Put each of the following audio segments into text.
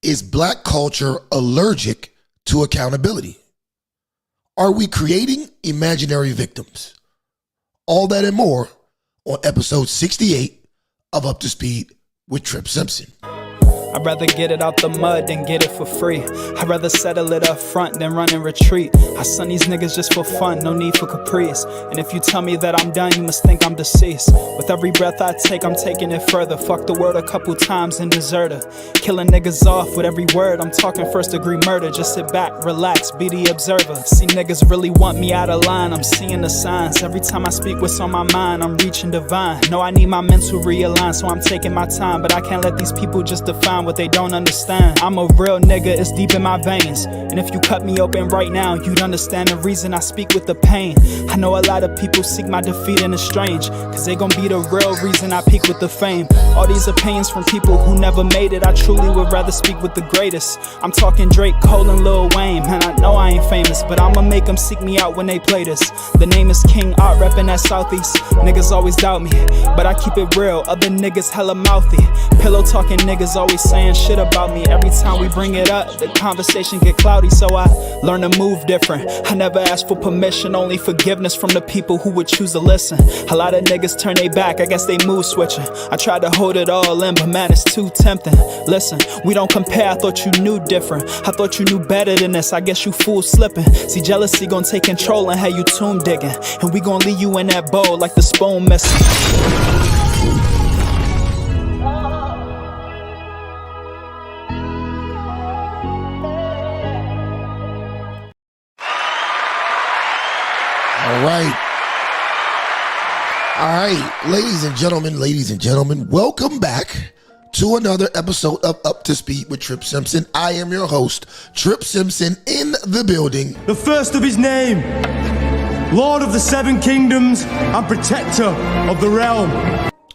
Is black culture allergic to accountability? Are we creating imaginary victims? All that and more on episode 68 of Up to Speed with Tripp Simpson. I'd rather get it out the mud than get it for free. I'd rather settle it up front than run and retreat. I son these niggas just for fun, no need for caprice. And if you tell me that I'm done, you must think I'm deceased. With every breath I take, I'm taking it further. Fuck the word a couple times and deserter. Killing niggas off with every word, I'm talking first degree murder. Just sit back, relax, be the observer. See niggas really want me out of line, I'm seeing the signs. Every time I speak what's on my mind, I'm reaching divine. No, I need my mental realign, so I'm taking my time. But I can't let these people just define what they don't understand. I'm a real nigga, it's deep in my veins. And if you cut me open right now, you'd understand the reason I speak with the pain. I know a lot of people seek my defeat and it's strange, cause they gon' be the real reason I peak with the fame. All these opinions from people who never made it, I truly would rather speak with the greatest. I'm talking Drake, Cole, and Lil Wayne. Man, I know I ain't famous, but I'ma make them seek me out when they play this. The name is King Art, reppin' that Southeast. Niggas always doubt me, but I keep it real. Other niggas hella mouthy. Pillow talking niggas always saying shit about me. Every time we bring it up, the conversation get cloudy, so I learn to move different. I never ask for permission, only forgiveness from the people who would choose to listen. A lot of niggas turn they back, I guess they mood switching. I tried to hold it all in, but man, it's too tempting. Listen, we don't compare, I thought you knew different. I thought you knew better than this, I guess you fools slipping. See, jealousy gon' take control and have you tomb digging. And we gon' leave you in that bowl like the spoon missing. All right, ladies and gentlemen, welcome back to another episode of Up to Speed with Tripp Simpson. I am your host, Tripp Simpson, in the building. The first of his name, Lord of the Seven Kingdoms and Protector of the Realm.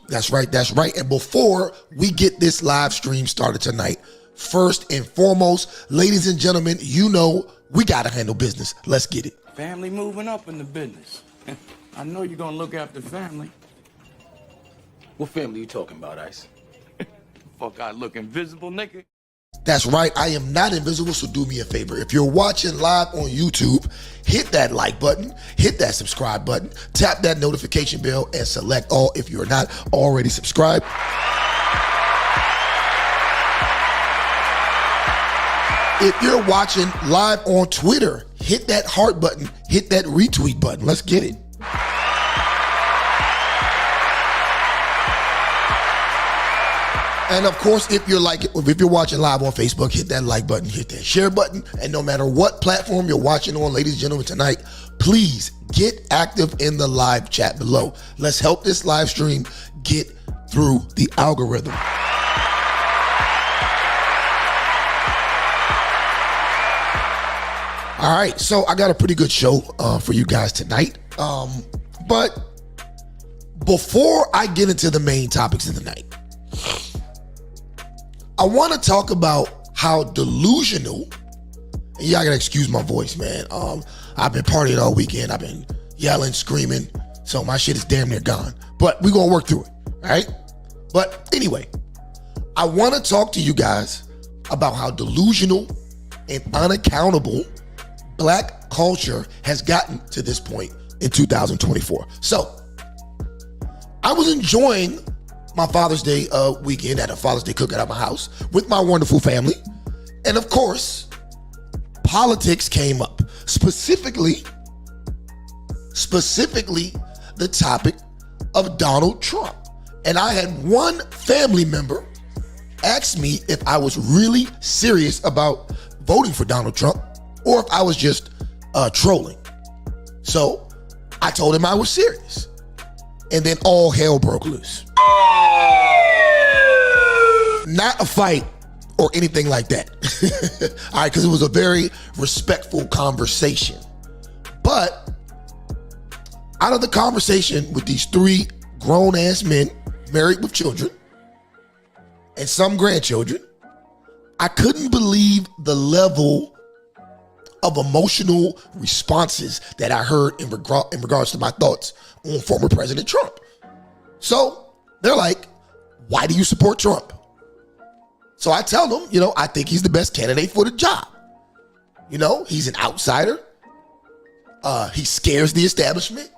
That's right. And before we get this live stream started tonight, first and foremost, ladies and gentlemen, you know we gotta handle business. Let's get it. Family moving up in the business. I know you're gonna look after family. What family you talking about, Ice? Fuck, I look invisible, nigga. That's right, I am not invisible, so do me a favor. If you're watching live on YouTube, hit that like button, hit that subscribe button, tap that notification bell, and select all if you're not already subscribed. If you're watching live on Twitter, hit that heart button, hit that retweet button. Let's get it. And of course, if you're watching live on Facebook, hit that like button, hit that share button. And no matter what platform you're watching on, ladies and gentlemen, tonight, please get active in the live chat below. Let's help this live stream get through the algorithm. All right, so I got a pretty good show for you guys tonight. But before I get into the main topics of the night, I want to talk about how delusional, and y'all gotta excuse my voice, man. I've been partying all weekend. I've been yelling, screaming, so my shit is damn near gone. But we're gonna work through it, all right? But anyway, I want to talk to you guys about how delusional and unaccountable black culture has gotten to this point in 2024. So, I was enjoying my Father's Day weekend at a Father's Day cookout at my house with my wonderful family. And of course, politics came up. Specifically, the topic of Donald Trump. And I had one family member ask me if I was really serious about voting for Donald Trump or if I was just trolling. So I told him I was serious. And then all hell broke loose. Not a fight or anything like that. All right, because it was a very respectful conversation. But out of the conversation with these three grown-ass men married with children and some grandchildren, I couldn't believe the level of emotional responses that I heard in regards to my thoughts on former President Trump. So they're like, why do you support Trump? So I tell them, I think he's the best candidate for the job. He's an outsider. He scares the establishment.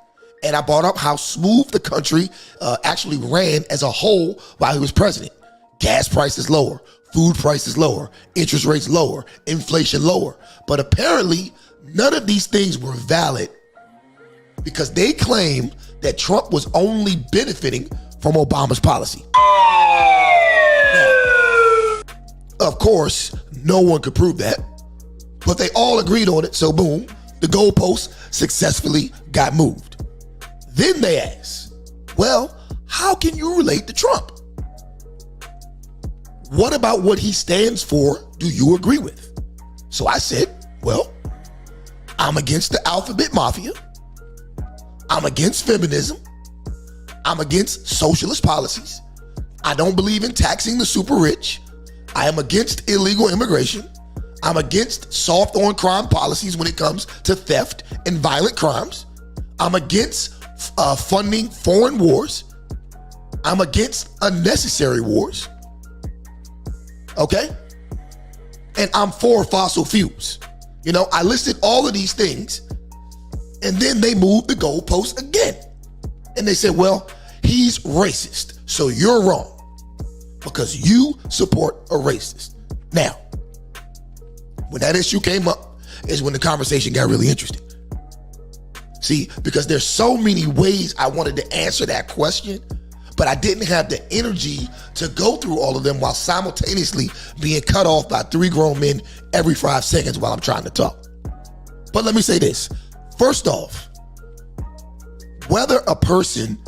And I brought up how smooth the country actually ran as a whole while he was president. Gas prices lower, food prices lower, interest rates lower, inflation lower. But apparently, none of these things were valid because they claim that Trump was only benefiting from Obama's policy. Now, of course, no one could prove that, but they all agreed on it. So boom, the goalpost successfully got moved. Then they asked, well, how can you relate to Trump? What about what he stands for do you agree with? So I said, well, I'm against the alphabet mafia. I'm against feminism. I'm against socialist policies. I don't believe in taxing the super rich. I am against illegal immigration. I'm against soft on crime policies when it comes to theft and violent crimes. I'm against funding foreign wars. I'm against unnecessary wars. Okay? And I'm for fossil fuels. I listed all of these things, and then they moved the goalpost again. And they said, well, he's racist, so you're wrong because you support a racist. Now, when that issue came up is when the conversation got really interesting. See, because there's so many ways I wanted to answer that question, but I didn't have the energy to go through all of them while simultaneously being cut off by 3 grown men every 5 seconds while I'm trying to talk. But let me say this. First off, whether a person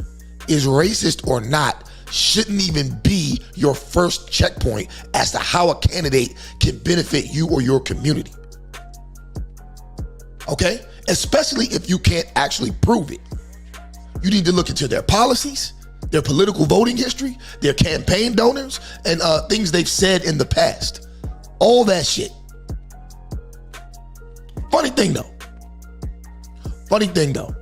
is racist or not shouldn't even be your first checkpoint as to how a candidate can benefit you or your community. Okay? Especially if you can't actually prove it. You need to look into their policies, their political voting history, their campaign donors, and things they've said in the past. All that shit. Funny thing though,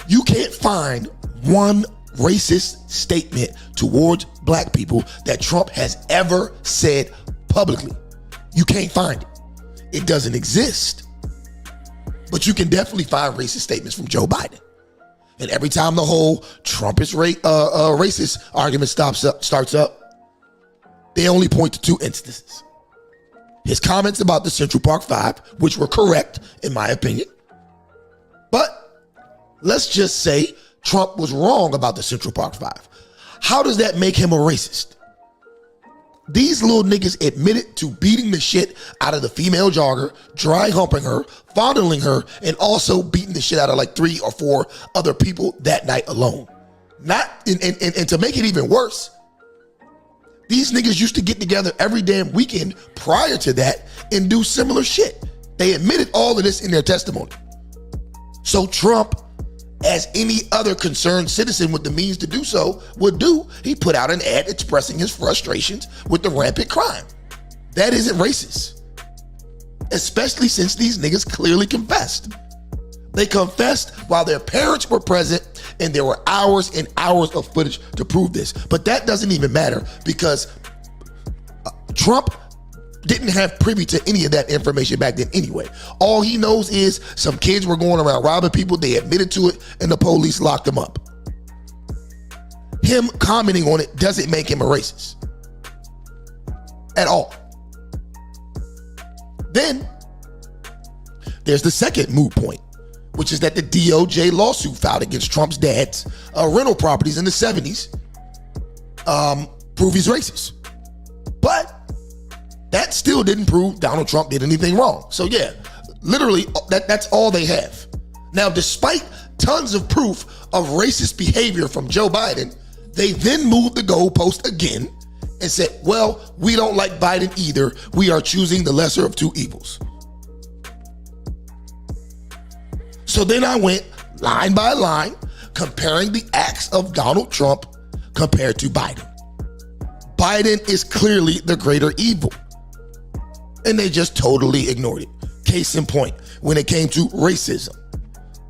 you can't find one racist statement towards black people that Trump has ever said publicly. You can't find it. It doesn't exist. But you can definitely find racist statements from Joe Biden. And every time the whole Trump is racist argument starts up, they only point to 2 instances. His comments about the Central Park 5, which were correct in my opinion. But let's just say Trump was wrong about the Central Park 5. How does that make him a racist? These little niggas admitted to beating the shit out of the female jogger, dry humping her, fondling her, and also beating the shit out of like 3 or 4 other people that night alone. And to make it even worse, these niggas used to get together every damn weekend prior to that and do similar shit. They admitted all of this in their testimony. So Trump, as any other concerned citizen with the means to do so would do, he put out an ad expressing his frustrations with the rampant crime. That isn't racist. Especially since these niggas clearly confessed. They confessed while their parents were present, and there were hours and hours of footage to prove this. But that doesn't even matter because Trump didn't have privy to any of that information back then anyway. All he knows is some kids were going around robbing people, they admitted to it, and the police locked them up. Him commenting on it doesn't make him a racist. At all. Then, there's the second moot point, which is that the DOJ lawsuit filed against Trump's dad's rental properties in the 70s prove he's racist. But that still didn't prove Donald Trump did anything wrong. So yeah, literally that's all they have. Now, despite tons of proof of racist behavior from Joe Biden, they then moved the goalpost again and said, well, we don't like Biden either. We are choosing the lesser of 2 evils. So then I went line by line, comparing the acts of Donald Trump compared to Biden. Biden is clearly the greater evil. And they just totally ignored it. Case in point, when it came to racism,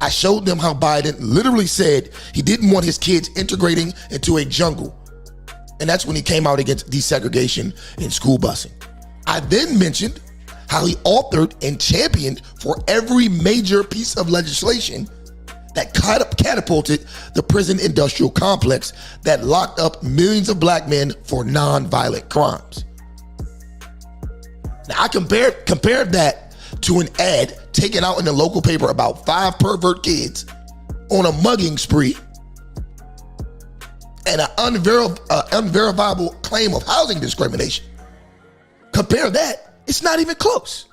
I showed them how Biden literally said he didn't want his kids integrating into a jungle And that's when he came out against desegregation in school busing. I then mentioned how he authored and championed for every major piece of legislation that catapulted the prison industrial complex that locked up millions of black men for non-violent crimes. Now, I compared that to an ad taken out in the local paper about 5 pervert kids on a mugging spree and an unverifiable claim of housing discrimination. Compare that, it's not even close.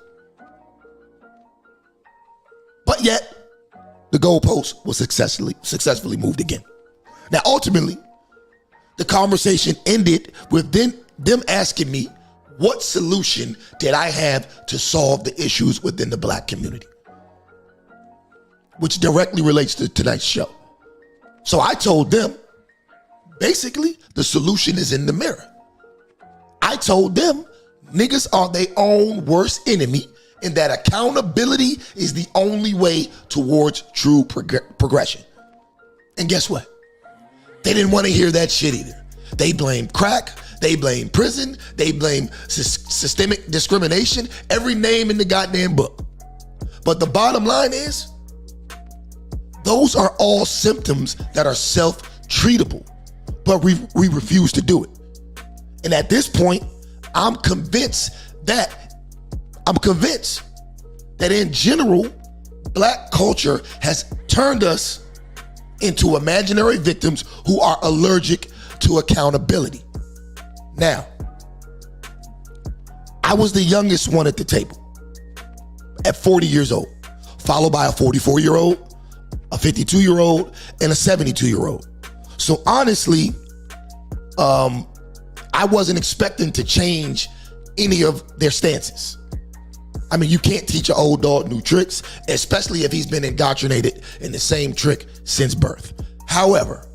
But yet, the goalpost was successfully moved again. Now, ultimately, the conversation ended with them asking me what solution did I have to solve the issues within the black community, which directly relates to tonight's show. So I told them, basically, the solution is in the mirror. I told them niggas are their own worst enemy and that accountability is the only way towards true progression. And guess what? They didn't want to hear that shit either. They blamed crack, they blamed prison, they blamed systemic discrimination, every name in the goddamn book. But the bottom line is, those are all symptoms that are self-treatable, but we refuse to do it. And at this point, I'm convinced that in general, black culture has turned us into imaginary victims who are allergic to accountability. Now, I was the youngest one at the table at 40 years old, followed by a 44-year-old, a 52-year-old, and a 72-year-old. So honestly, I wasn't expecting to change any of their stances. I mean, you can't teach an old dog new tricks, especially if he's been indoctrinated in the same trick since birth. However,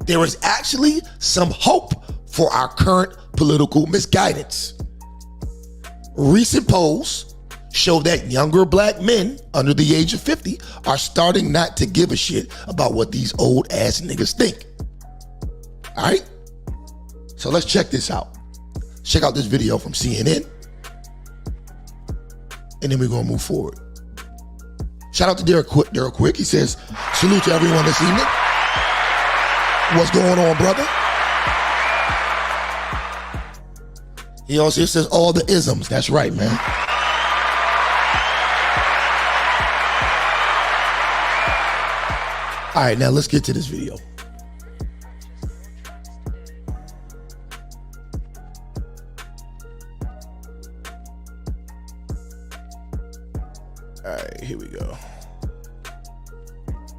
there is actually some hope for our current political misguidance. Recent polls show that younger black men under the age of 50 are starting not to give a shit about what these old ass niggas think. All right? So let's check this out. Check out this video from CNN. And then we're going to move forward. Shout out to Derek Quick. He says, salute to everyone this evening. What's going on, brother? He also says all the isms. That's right, man. All right, now let's get to this video. All right, here we go.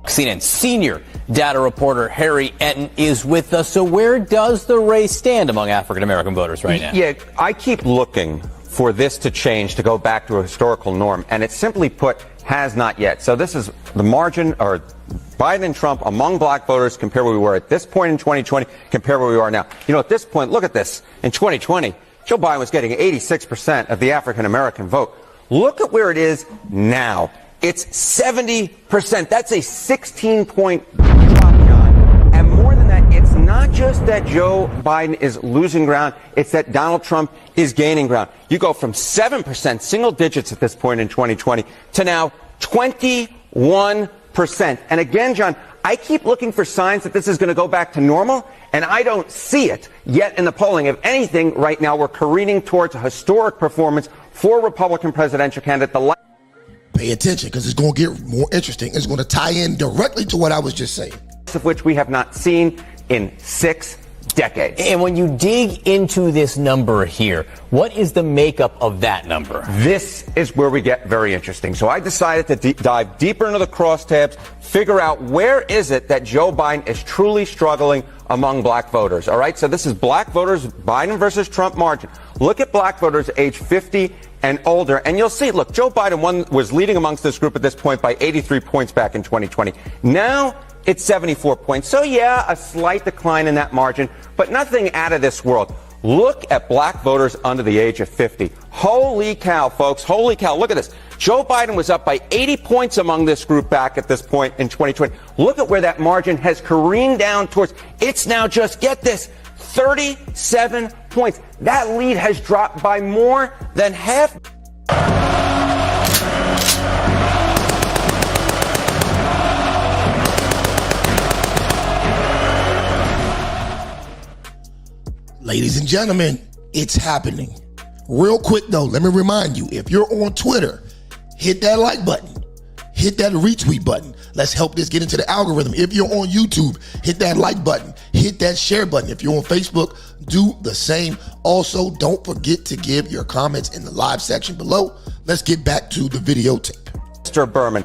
CNN senior data reporter Harry Enton is with us. So where does the race stand among African-American voters right now? Yeah, I keep looking for this to change, to go back to a historical norm, and it simply put has not yet. So this is the margin, or Biden and Trump among black voters, compare where we were at this point in 2020, compare where we are now. You know, at this point, look at this. In 2020, Joe Biden was getting 86% of the African-American vote. Look at where it is now. It's 70%. That's a 16-point drop, John. And more than that, it's not just that Joe Biden is losing ground, it's that Donald Trump is gaining ground. You go from 7%, single digits at this point in 2020, to now 21%. And again, John, I keep looking for signs that this is going to go back to normal, and I don't see it yet in the polling. If anything, right now we're careening towards a historic performance for Republican presidential candidate. Pay attention, because it's going to get more interesting. It's going to tie in directly to what I was just saying. Of which we have not seen in 6 decades. And when you dig into this number here, what is the makeup of that number? This is where we get very interesting. So I decided to dive deeper into the crosstabs, figure out where is it that Joe Biden is truly struggling among black voters. All right, so this is black voters, Biden versus Trump margin. Look at black voters age 50 and older, and you'll see, look, Joe Biden was leading amongst this group at this point by 83 points back in 2020. Now it's 74 points. So yeah, a slight decline in that margin, but nothing out of this world. Look at black voters under the age of 50. Holy cow, folks. Holy cow. Look at this. Joe Biden was up by 80 points among this group back at this point in 2020. Look at where that margin has careened down towards. It's now just, get this, 37 points. That lead has dropped by more than half. Ladies and gentlemen, it's happening. Real quick though, let me remind you, if you're on Twitter, hit that like button, hit that retweet button. Let's help this get into the algorithm. If you're on YouTube, hit that like button, hit that share button. If you're on Facebook, do the same. Also, don't forget to give your comments in the live section below. Let's get back to the videotape. Mr. Berman,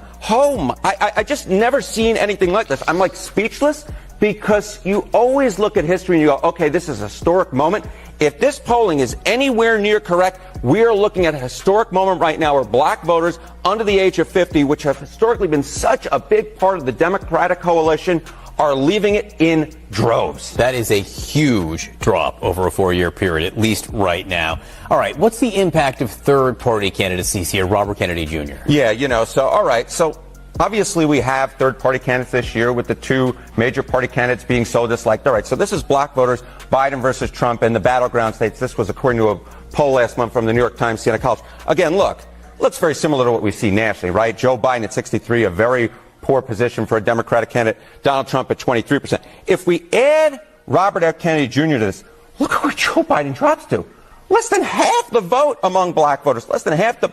I just never seen anything like this. I'm like speechless, because you always look at history and you go, okay, this is a historic moment. If this polling is anywhere near correct, we are looking at a historic moment right now where black voters under the age of 50, which have historically been such a big part of the Democratic coalition, are leaving it in droves. That is a huge drop over a 4-year period, at least right now. All right, what's the impact of third-party candidacies here? Robert Kennedy Jr. Yeah, all right, so obviously we have third-party candidates this year with the two major party candidates being so disliked. All right, so this is black voters, Biden versus Trump in the battleground states. This was according to a poll last month from the New York Times, Siena College. Again, looks very similar to what we see nationally, right? Joe Biden at 63, a very poor position for a Democratic candidate. Donald Trump at 23%. If we add Robert F. Kennedy Jr. to this, look at where Joe Biden drops to. Less than half the vote among black voters, less than half the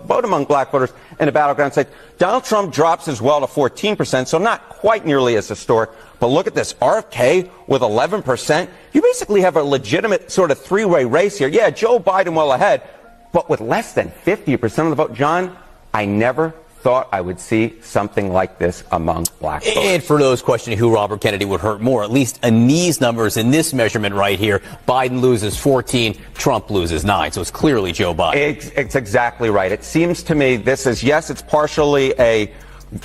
vote among black voters in the battleground states. Donald Trump drops as well to 14%, so not quite nearly as historic. But look at this, RFK with 11%. You basically have a legitimate sort of three-way race here. Yeah, Joe Biden well ahead, but with less than 50% of the vote. John, I never thought I would see something like this among black voters. And for those questioning who Robert Kennedy would hurt more, at least in these numbers, in this measurement right here, Biden loses 14, Trump loses 9. So it's clearly Joe Biden. It's exactly right. It seems to me this is, yes, it's partially a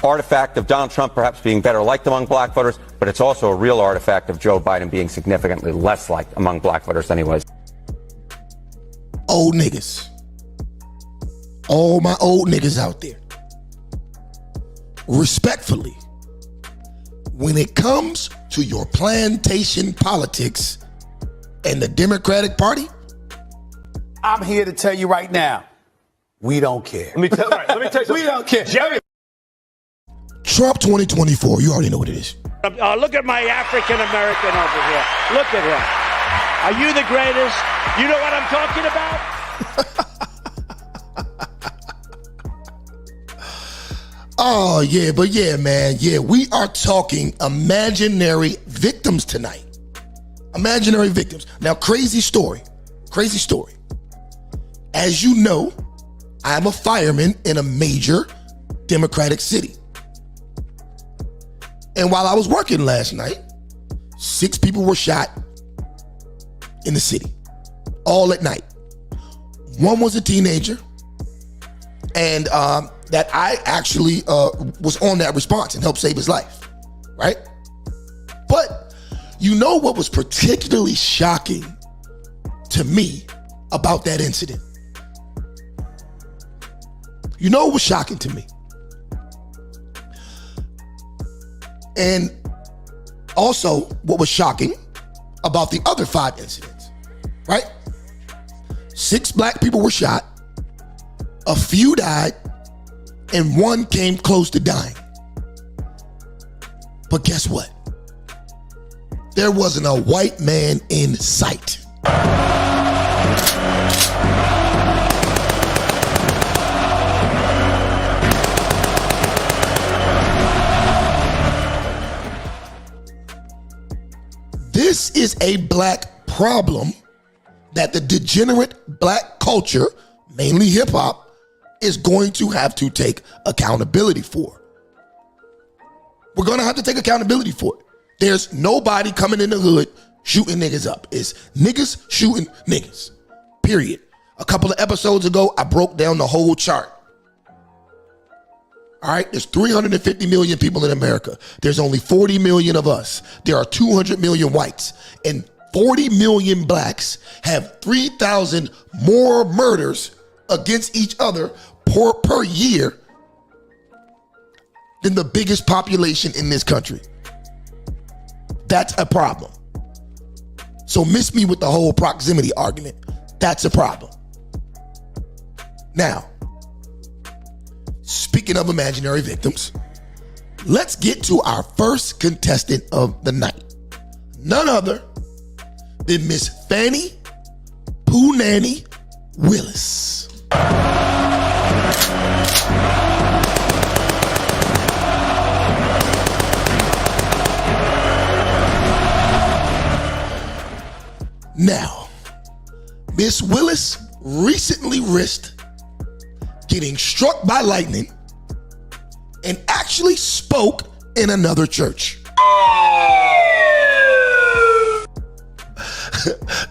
artifact of Donald Trump perhaps being better liked among black voters, but it's also a real artifact of Joe Biden being significantly less liked among black voters than he was. Old niggas. All my old niggas out there. Respectfully, when it comes to your plantation politics and the Democratic Party, I'm here to tell you right now, we don't care. Let me tell you something. We don't care. Jerry. Trump 2024, you already know what it is. Look at my African American over here. Look at him. Are you the greatest? You know what I'm talking about? Oh, yeah, but yeah, man. Yeah, we are talking imaginary victims tonight. Imaginary victims. Now, crazy story. Crazy story. As you know, I'm a fireman in a major Democratic city. And while I was working last night, 6 people were shot in the city, all at night. One was a teenager, and that I actually was on that response and helped save his life, right? But you know what was particularly shocking to me about that incident? You know what was shocking to me? And also what was shocking about the other 5 incidents, right? 6 black people were shot, a few died, and 1 came close to dying. But guess what? There wasn't a white man in sight. This is a black problem that the degenerate black culture, mainly hip hop, is going to have to take accountability for. We're going to have to take accountability for it. There's nobody coming in the hood shooting niggas up. It's niggas shooting niggas, period. A couple of episodes ago, I broke down the whole chart. All right, there's 350 million people in America. There's only 40 million of us. There are 200 million whites, and 40 million blacks have 3,000 more murders against each other per year than the biggest population in this country. That's a problem. So miss me with the whole proximity argument. That's a problem. Now, speaking of imaginary victims, let's get to our first contestant of the night. None other than Miss Fani Willis. Now, Miss Willis recently risked getting struck by lightning and actually spoke in another church.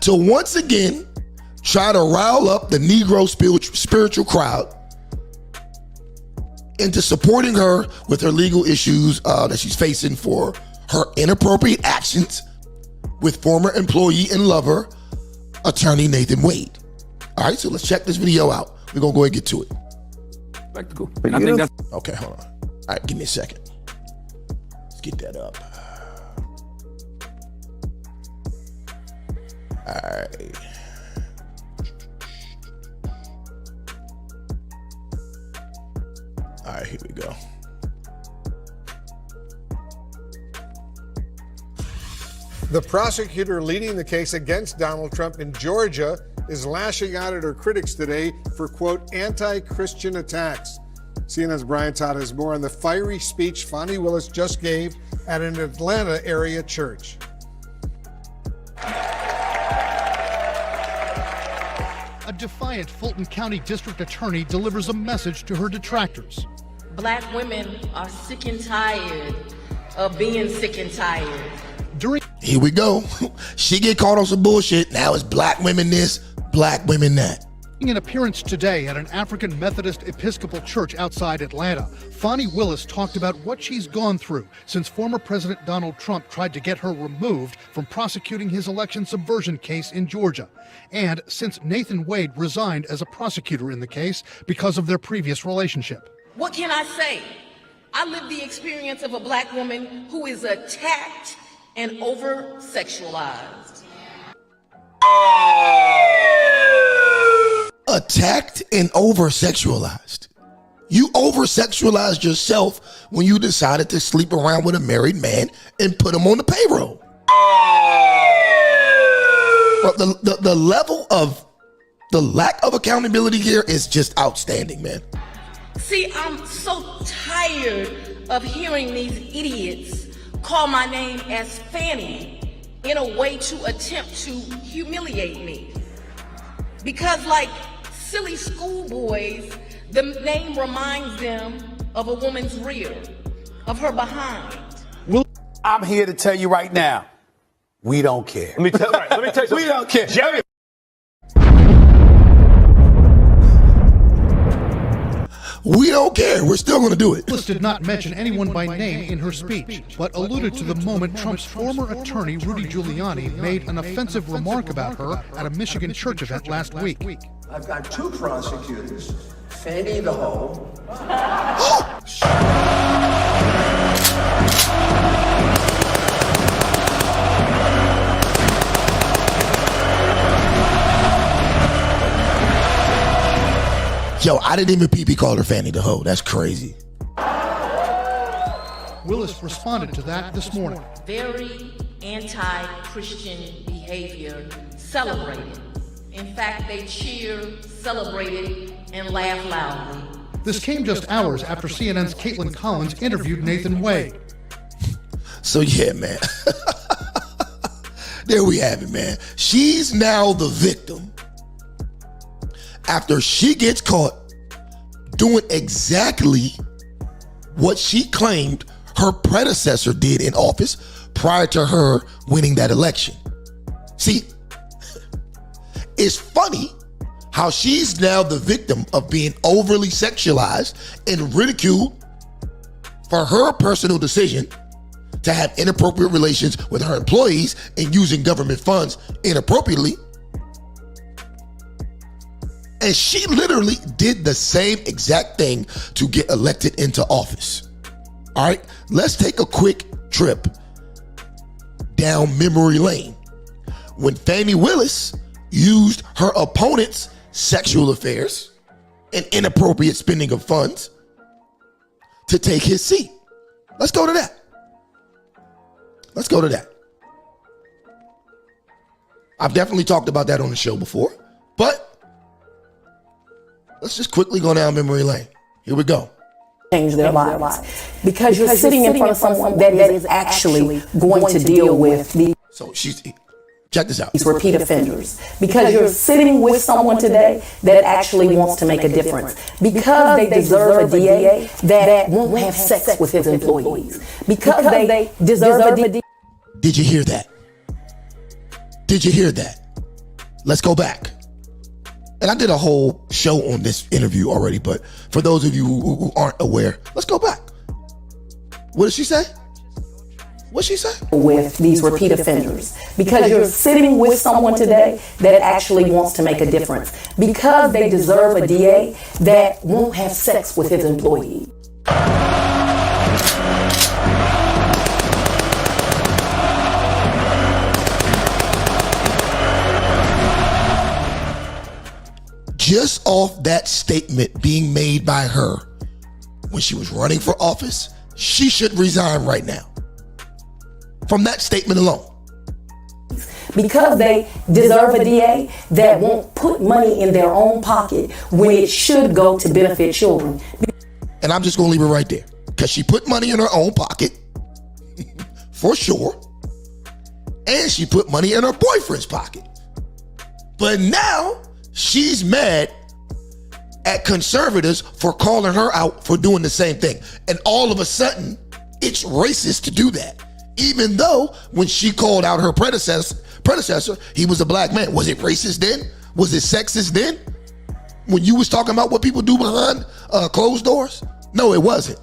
To once again try to rile up the Negro spiritual crowd into supporting her with her legal issues that she's facing for her inappropriate actions with former employee and lover, attorney Nathan Wade. All right, so let's check this video out. We're going to go ahead and get to it. Spectacle. Okay, hold on. All right, give me a second. Let's get that up. All right. All right, here we go. The prosecutor leading the case against Donald Trump in Georgia is lashing out at her critics today for, quote, anti-Christian attacks. CNN's Brian Todd has more on the fiery speech Fani Willis just gave at an Atlanta area church. A defiant Fulton County District Attorney delivers a message to her detractors. Black women are sick and tired of being sick and tired. Here we go. She get caught on some bullshit. Now it's black women this, black women that. In an appearance today at an African Methodist Episcopal church outside Atlanta, Fani Willis talked about what she's gone through since former President Donald Trump tried to get her removed from prosecuting his election subversion case in Georgia, and since Nathan Wade resigned as a prosecutor in the case because of their previous relationship. What can I say? I lived the experience of a black woman who is attacked and over-sexualized. Attacked and over-sexualized. You over-sexualized yourself when you decided to sleep around with a married man and put him on the payroll. But the level of the lack of accountability here is just outstanding, man. See, I'm so tired of hearing these idiots call my name as Fani in a way to attempt to humiliate me. Because like silly schoolboys, the name reminds them of a woman's rear, of her behind. I'm here to tell you right now, we don't care. Let me tell you We don't care. Jerry. We don't care. We're still going to do it. Willis did not mention anyone by name in her speech, but alluded to the moment Trump's former attorney, Rudy Giuliani, made an offensive remark about her at a Michigan church event last week. I've got two prosecutors, Fani the hoe. Yo, I didn't even PP call her Fani the hoe. That's crazy. Willis responded to that this morning. Very anti-Christian behavior celebrated. In fact, they cheer, celebrated, and laugh loudly. This came just hours after CNN's Caitlin Collins interviewed Nathan Wade. So yeah, man. There we have it, man. She's now the victim after she gets caught doing exactly what she claimed her predecessor did in office prior to her winning that election. See, it's funny how she's now the victim of being overly sexualized and ridiculed for her personal decision to have inappropriate relations with her employees and using government funds inappropriately. And she literally did the same exact thing to get elected into office. All right, let's take a quick trip down memory lane. when Fani Willis used her opponent's sexual affairs and inappropriate spending of funds to take his seat. Let's go to that. Let's go to that. I've definitely talked about that on the show before, but let's just quickly go down memory lane. Here we go. Change their lives. Because you're sitting in front of someone that is actually going to deal with these. So she's, check this out. These repeat offenders. Because you're sitting with someone today that actually wants to make a difference. Because they deserve a DA that won't have sex with his employees. Because they deserve a DA. Did you hear that? Did you hear that? Let's go back. And I did a whole show on this interview already, but for those of you who aren't aware, let's go back. What did she say? What'd she say? With these repeat offenders. Because you're sitting with someone today that actually wants to make a difference. Because they deserve a DA that won't have sex with his employees. Just off that statement being made by her when she was running for office, she should resign right now. From that statement alone. Because they deserve a DA that won't put money in their own pocket when it should go to benefit children. And I'm just going to leave it right there. Because she put money in her own pocket, for sure. And she put money in her boyfriend's pocket. But now she's mad at conservatives for calling her out for doing the same thing. And all of a sudden, it's racist to do that. Even though when she called out her predecessor, he was a black man. Was it racist then? Was it sexist then? When you was talking about what people do behind closed doors? No, it wasn't.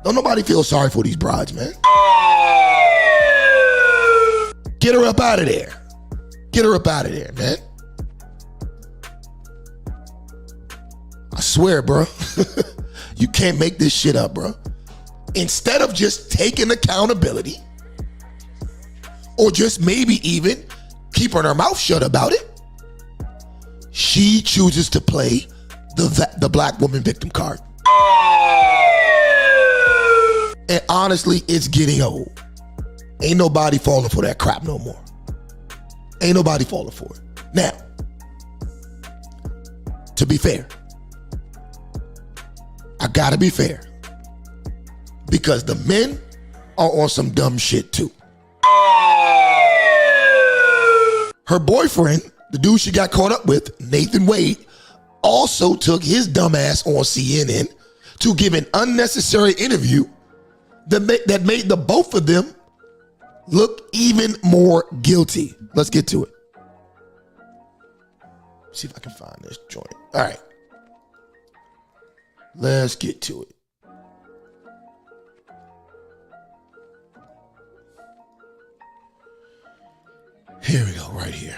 Don't nobody feel sorry for these brides, man. Get her up out of there. Get her up out of there, man. I swear, bro. You can't make this shit up, bro. Instead of just taking accountability or just maybe even keeping her mouth shut about it, she chooses to play the black woman victim card. And honestly, it's getting old. Ain't nobody falling for that crap no more. Ain't nobody falling for it. Now, to be fair, I gotta be fair. Because the men are on some dumb shit too. Her boyfriend, the dude she got caught up with, Nathan Wade, also took his dumb ass on CNN to give an unnecessary interview that made the both of them look even more guilty. Let's get to it. See if I can find this joint. All right. Let's get to it. Here we go, right here.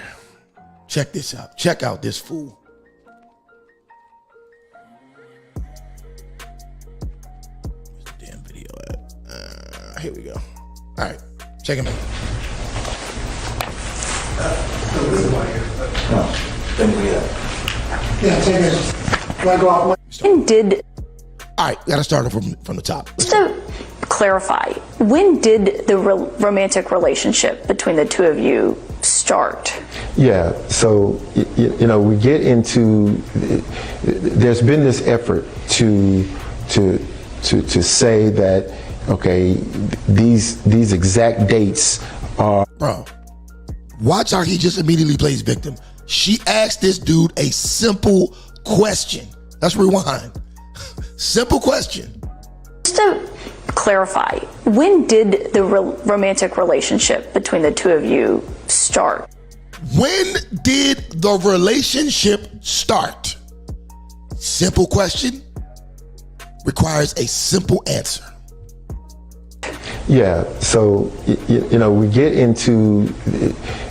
Check this out. Check out this fool. Where's the damn video at? Here we go. All right, check him out. Yeah, take it. Want to go out? When did? All right, gotta start from the top. Just to clarify, when did the romantic relationship between the two of you start? Yeah, so you know, we get into. There's been this effort to say that okay, these exact dates are. Bro, watch how he just immediately plays victim. She asked this dude a simple question. Let's rewind. Simple question. Just to clarify, when did the romantic relationship between the two of you start? When did the relationship start? Simple question requires a simple answer. Yeah, so you know, we get into.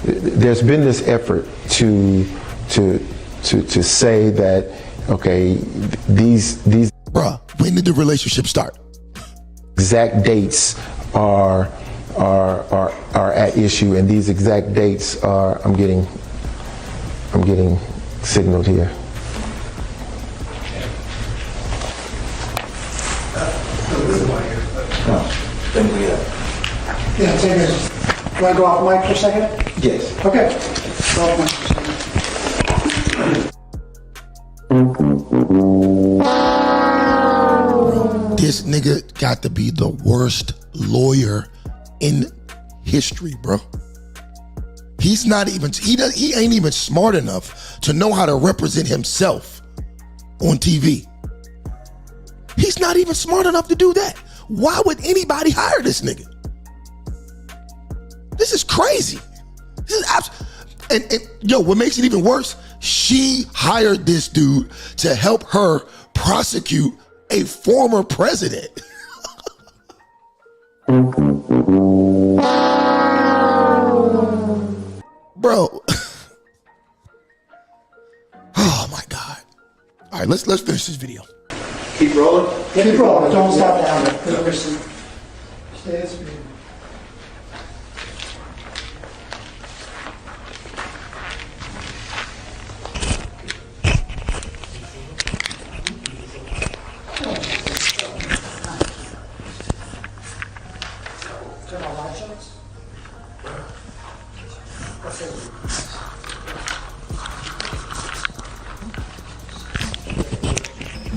There's been this effort to say that okay, these. Bruh, when did the relationship start? Exact dates are are at issue, and these exact dates are, I'm getting signaled here. Yeah, take it. You want to go off mic for a second? Yes. Okay. Go off mic for a second. This nigga got to be the worst lawyer in history, bro. He's not even, he ain't even smart enough to know how to represent himself on TV. He's not even smart enough to do that. Why would anybody hire this nigga? This is crazy. This is and yo, what makes it even worse, she hired this dude to help her prosecute a former president. Bro. Oh my God. All right, let's finish this video. Keep rolling? Keep rolling. Don't stop down there. Stay at speed.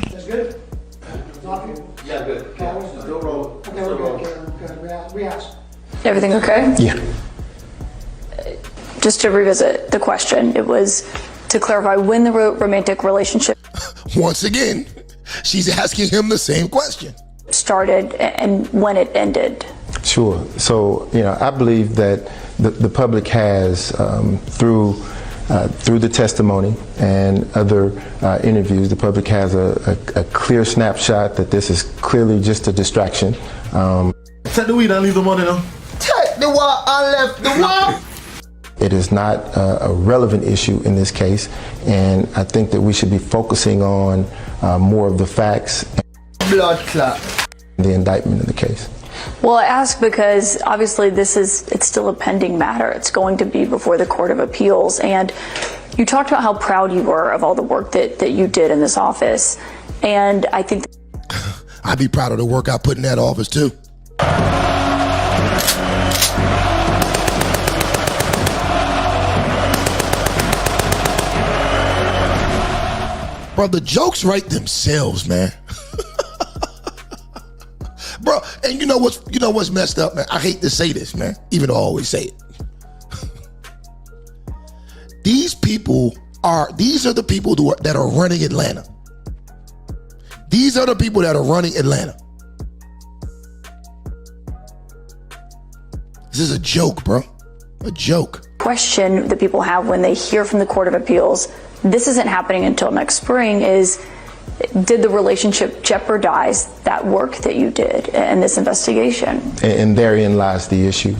That's good? Talking? Yeah, good. Still rolling. Okay, we're good. Good. We asked. Everything okay? Yeah. Just to revisit the question, it was to clarify when the romantic relationship Once again, she's asking him the same question. started and when it ended. Sure. So, I believe that the public has, through the testimony and other interviews, the public has a clear snapshot that this is clearly just a distraction. Take the weed and leave the money now. Take the wall and left the wall. It is not a relevant issue in this case, and I think that we should be focusing on more of the facts. Blood clot. The indictment in the case. Well, I ask because obviously it's still a pending matter. It's going to be before the Court of Appeals. And you talked about how proud you were of all the work that you did in this office. And I think I'd be proud of the work I put in that office too. Bro, the jokes write themselves, man. Bro, and you know what's messed up, man? I hate to say this, man, even though I always say it. These are the people that are running Atlanta. These are the people that are running Atlanta. This is a joke, bro. A joke. question that people have when they hear from the Court of Appeals, this isn't happening until next spring, is did the relationship jeopardize that work that you did in this investigation? And therein lies the issue.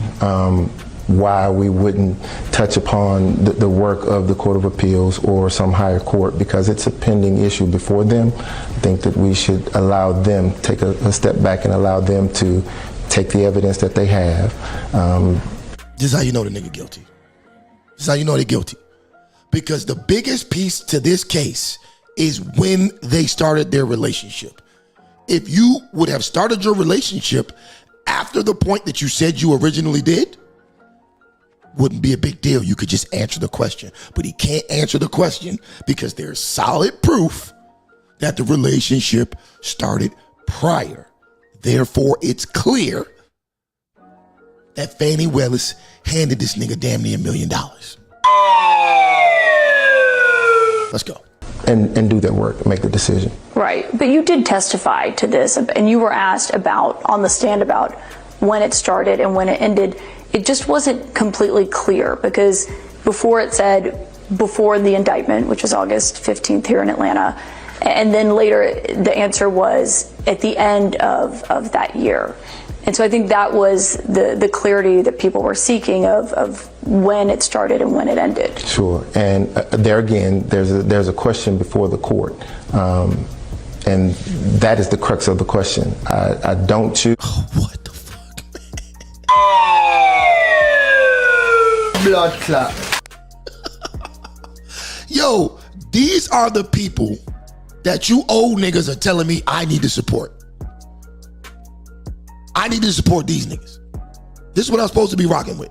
Why we wouldn't touch upon the work of the Court of Appeals or some higher court, because it's a pending issue before them. I think that we should allow them, take a step back and allow them to take the evidence that they have. This is how you know the nigga guilty. This is how you know they're guilty. Because the biggest piece to this case is when they started their relationship. If you would have started your relationship after the point that you said you originally did, wouldn't be a big deal. You could just answer the question. But he can't answer the question because there's solid proof that the relationship started prior. Therefore, it's clear that Fani Willis handed this nigga damn near $1 million. Let's go. And do that work, make the decision. Right, but you did testify to this, and you were asked about, on the stand, about when it started and when it ended. It just wasn't completely clear, because before it said before the indictment, which was August 15th here in Atlanta, and then later the answer was at the end of that year. And so I think that was the clarity that people were seeking of when it started and when it ended. Sure, and there again, there's a question before the court, and that is the crux of the question. I don't choose. Oh, what the fuck, man? Blood clot. Yo, these are the people that you old niggas are telling me I need to support. I need to support these niggas. This is what I'm supposed to be rocking with.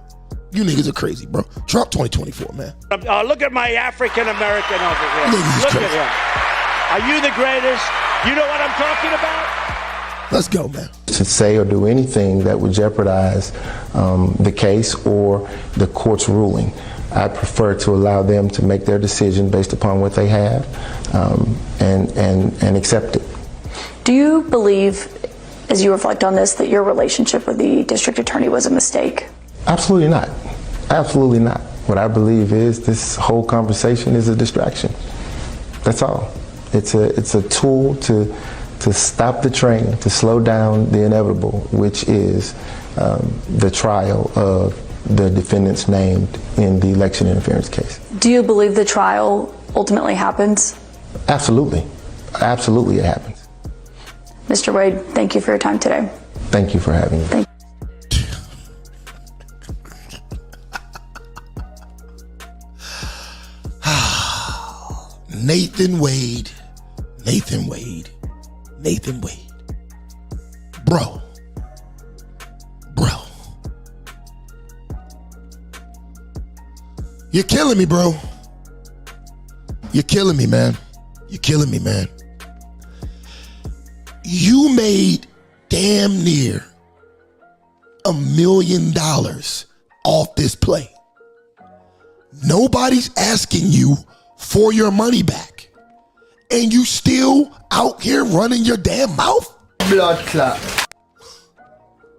You niggas are crazy, bro. Trump 2024, man. Look at my African American over here. Niggas Look crazy. at him. Are you the greatest? You know what I'm talking about? Let's go, man. To say or do anything that would jeopardize the case or the court's ruling. I prefer to allow them to make their decision based upon what they have and accept it. Do you believe, as you reflect on this, that your relationship with the district attorney was a mistake? Absolutely not. Absolutely not. What I believe is this whole conversation is a distraction. That's all. It's a tool to stop the train, to slow down the inevitable, which is the trial of the defendants named in the election interference case. Do you believe the trial ultimately happens? Absolutely. Absolutely it happens. Mr. Wade, thank you for your time today. Thank you for having me. Thank Nathan Wade. Nathan Wade. Nathan Wade. Bro. You're killing me, bro. You're killing me, man. You're killing me, man. You made damn near $1 million off this play. Nobody's asking you for your money back. And you still out here running your damn mouth? Blood clot.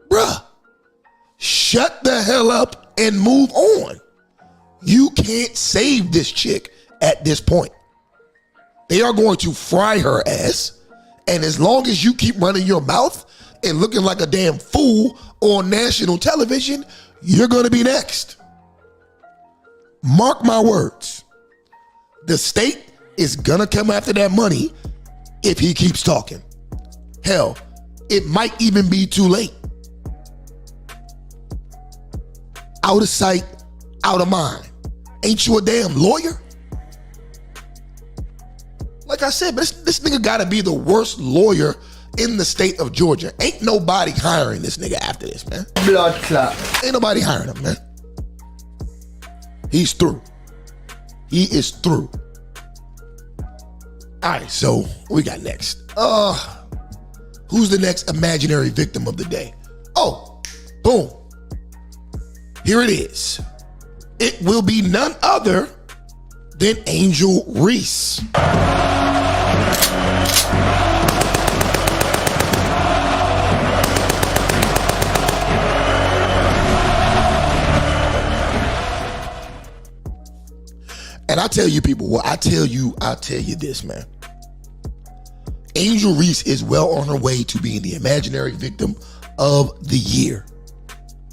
Bruh, shut the hell up and move on. You can't save this chick at this point. They are going to fry her ass. And as long as you keep running your mouth and looking like a damn fool on national television, you're going to be next. Mark my words. The state is going to come after that money if he keeps talking. Hell, it might even be too late. Out of sight, out of mind. Ain't you a damn lawyer? Like I said, this nigga gotta be the worst lawyer in the state of Georgia. Ain't nobody hiring this nigga after this, man. Blood clot. Ain't nobody hiring him, man. He's through. He is through. All right, so what we got next? Who's the next imaginary victim of the day? Oh, boom. Here it is. It will be none other than Angel Reese. And I tell you people, I'll tell you this, man. Angel Reese is well on her way to being the imaginary victim of the year.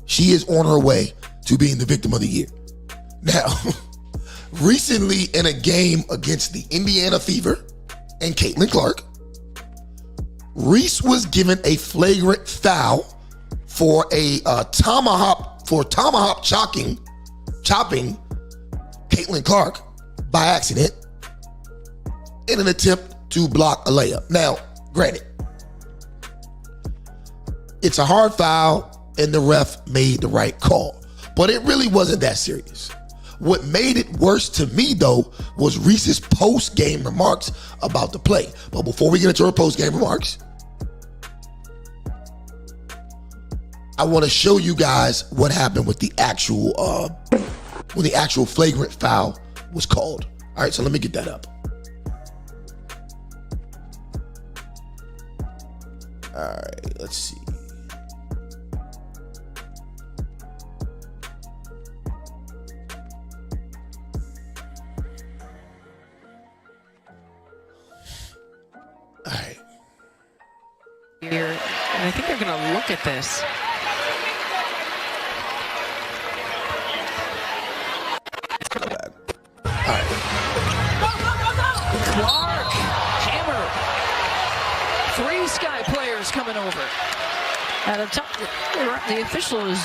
She is on her way to being the victim of the year. Now, recently in a game against the Indiana Fever and Caitlin Clark, Reese was given a flagrant foul for a tomahawk chopping Caitlin Clark by accident in an attempt to block a layup. Now, granted, it's a hard foul and the ref made the right call, but it really wasn't that serious. What made it worse to me, though, was Reese's post-game remarks about the play. But before we get into her post-game remarks, I want to show you guys what happened with the actual when the actual flagrant foul was called. All right, so let me get that up. All right, let's see. All right. And I think they're going to look at this. Clark, hammer. 3 Sky players coming over. At the top, the official is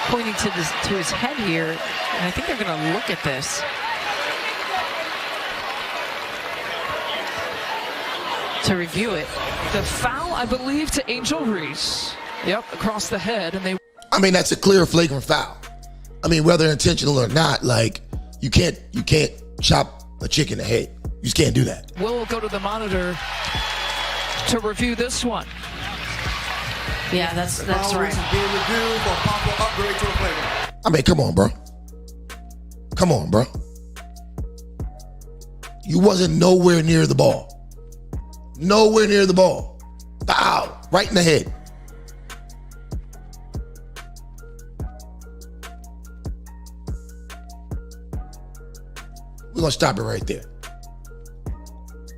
pointing to his head here, and I think they're going to look at this. To review it. The foul, I believe, to Angel Reese. Yep, across the head, and they... I mean, that's a clear, flagrant foul. I mean, whether intentional or not, like, you can't chop a chick in the head. You just can't do that. We'll go to the monitor to review this one. Yeah, that's right. I mean, come on, bro. Come on, bro. You wasn't nowhere near the ball. Nowhere near the ball. Foul. Right in the head. We're going to stop it right there.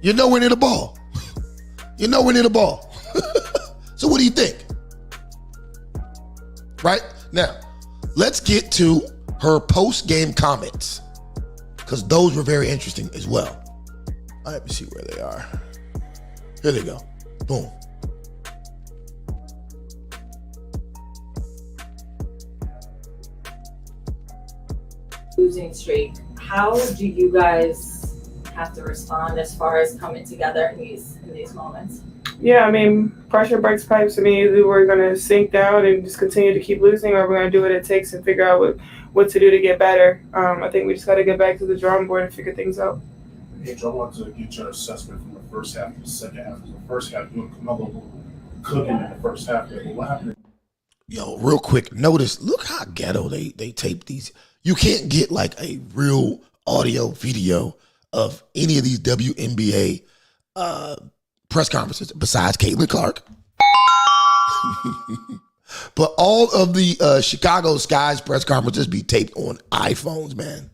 You're nowhere near the ball. You're nowhere near the ball. So what do you think? Right? Now, let's get to her post-game comments, because those were very interesting as well. Let me see where they are. Here they go. Boom. Losing streak. How do you guys have to respond as far as coming together in these moments? Yeah, I mean, pressure breaks pipes. I mean, either we're going to sink down and just continue to keep losing, or we're going to do what it takes and figure out what to do to get better. I think we just got to get back to the drawing board and figure things out. Angel, I wanted to get your assessment from the first half to the second half. The first half, you and Carmelo cooking in the first half. What happened? Yo, real quick, notice, look how ghetto they tape these. You can't get like a real audio video of any of these WNBA press conferences besides Caitlin Clark. But all of the Chicago Sky's press conferences be taped on iPhones, man.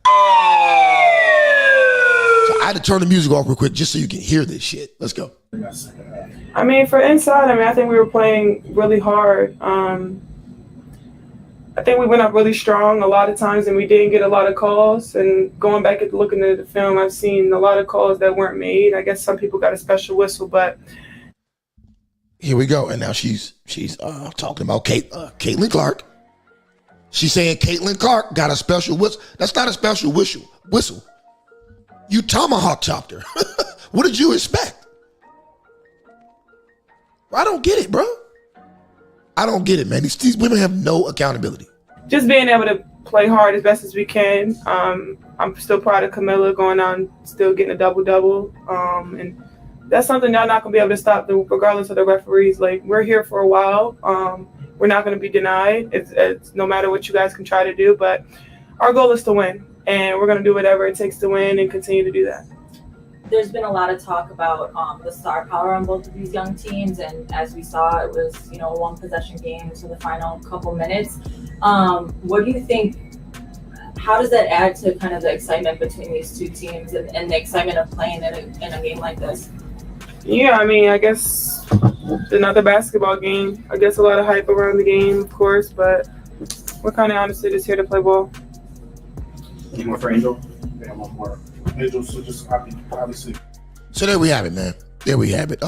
So I had to turn the music off real quick just so you can hear this shit. Let's go. I mean, for inside, I think we were playing really hard. I think we went up really strong a lot of times, and we didn't get a lot of calls. And going back and looking at the film, I've seen a lot of calls that weren't made. I guess some people got a special whistle, but here we go. And now she's talking about Caitlin Clark. She's saying Caitlin Clark got a special whistle. That's not a special whistle. You tomahawk chopped her. What did you expect? I don't get it, bro. I don't get it, man. These women have no accountability. Just being able to play hard as best as we can. I'm still proud of Camilla going out and still getting a double-double. And that's something y'all not going to be able to stop regardless of the referees. Like, we're here for a while. We're not going to be denied. It's no matter what you guys can try to do. But our goal is to win. And we're going to do whatever it takes to win and continue to do that. There's been a lot of talk about the star power on both of these young teams, and as we saw, it was a one possession game to the final couple minutes. What do you think? How does that add to kind of the excitement between these two teams and the excitement of playing in a game like this? Yeah, I mean, I guess it's another basketball game. I guess a lot of hype around the game, of course, but we're kind of honestly just here to play ball. Any more for Angel? Yeah, one more. Angel, so just obviously. So there we have it, man. There we have it.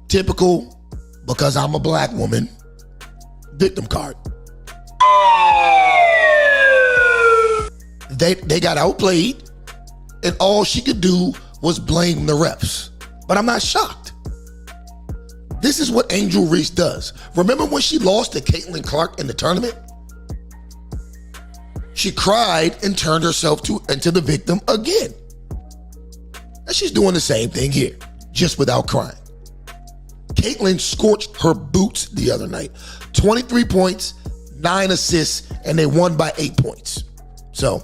Typical, because I'm a black woman, victim card. They got outplayed, and all she could do was blame the refs. But I'm not shocked. This is what Angel Reese does. Remember when she lost to Caitlin Clark in the tournament? She cried and turned herself into the victim again. And she's doing the same thing here, just without crying. Caitlin scorched her boots the other night. 23 points, 9 assists, and they won by 8 points. So,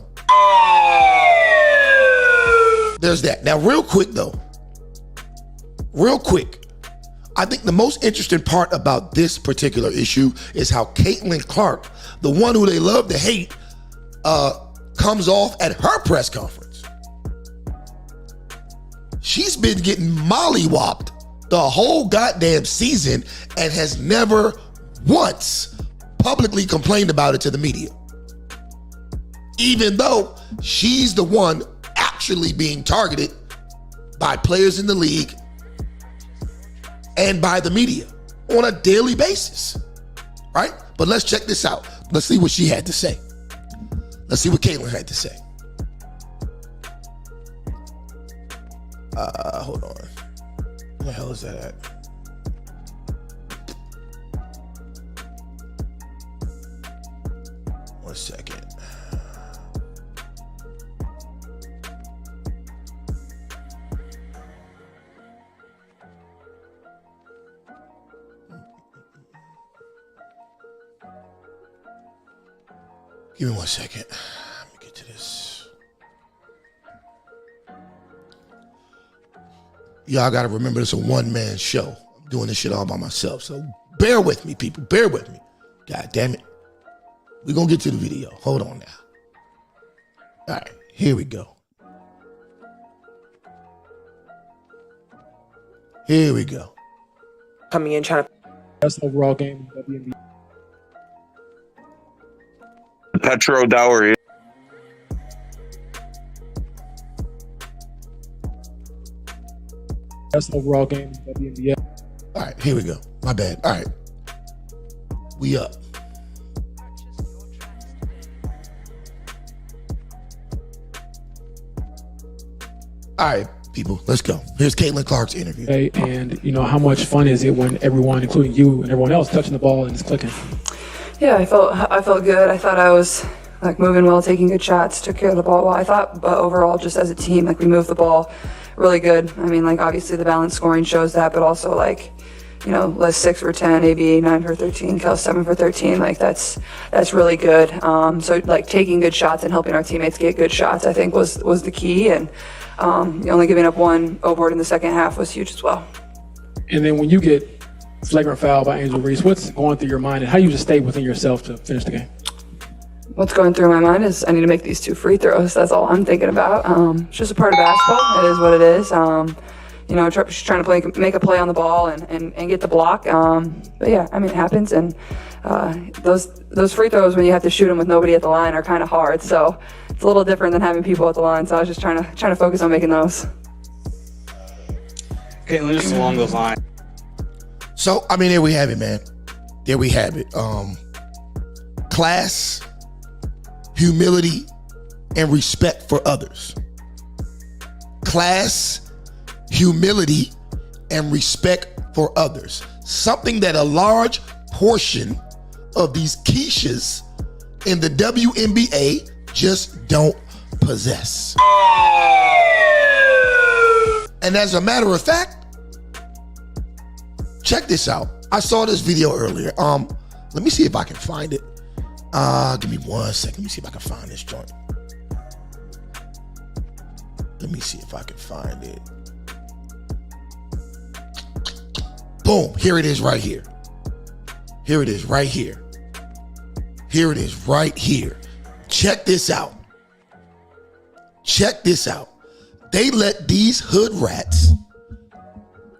there's that. Now, real quick, though. Real quick. I think the most interesting part about this particular issue is how Caitlin Clark, the one who they love to hate, comes off at her press conference. She's been getting mollywopped the whole goddamn season and has never once publicly complained about it to the media. Even though she's the one actually being targeted by players in the league and by the media on a daily basis, right? But let's check this out. Let's see what she had to say. Let's see what Caitlyn had to say. Hold on. Where the hell is that at? One second. Give me 1 second. Let me get to this. Y'all got to remember this is a one-man show. I'm doing this shit all by myself. So bear with me, people. Bear with me. God damn it. We're going to get to the video. Hold on now. All right. Here we go. Here we go. Coming in trying to. Best overall game in WNBA. Petro Dowry. Best overall game in WNBA. All right, here we go. My bad. All right. We up. All right, people, let's go. Here's Caitlin Clark's interview. Okay, and you know, how much fun is it when everyone, including you and everyone else, touching the ball and it's clicking? Yeah, I felt good. I thought I was like moving well, taking good shots, took care of the ball well. I thought, but overall, just as a team, like we moved the ball really good. I mean, like obviously the balanced scoring shows that, but also like, you know, Les 6 for 10, ABA 9 for 13, Keyz 7 for 13. Like that's really good. So like taking good shots and helping our teammates get good shots, I think was the key. And only giving up one overboard in the second half was huge as well. And then when you get flagrant foul by Angel Reese, what's going through your mind and how you just stay within yourself to finish the game? What's going through my mind is I need to make these 2 free throws. That's all I'm thinking about. It's just a part of basketball. It is what it is. You know, just trying to make a play on the ball and get the block. But yeah, I mean, it happens. And those free throws when you have to shoot them with nobody at the line are kind of hard. So it's a little different than having people at the line. So I was just trying to focus on making those. Caitlin, just along those lines. So, I mean, there we have it, man. There we have it. Class, humility, and respect for others. Class, humility, and respect for others. Something that a large portion of these Keishas in the WNBA just don't possess. And as a matter of fact, check this out. I saw this video earlier. Let me see if I can find it. Give me 1 second. Let me see if I can find this joint. Let me see if I can find it. Boom. Here it is right here. Here it is right here. Here it is right here. Check this out. Check this out. They let these hood rats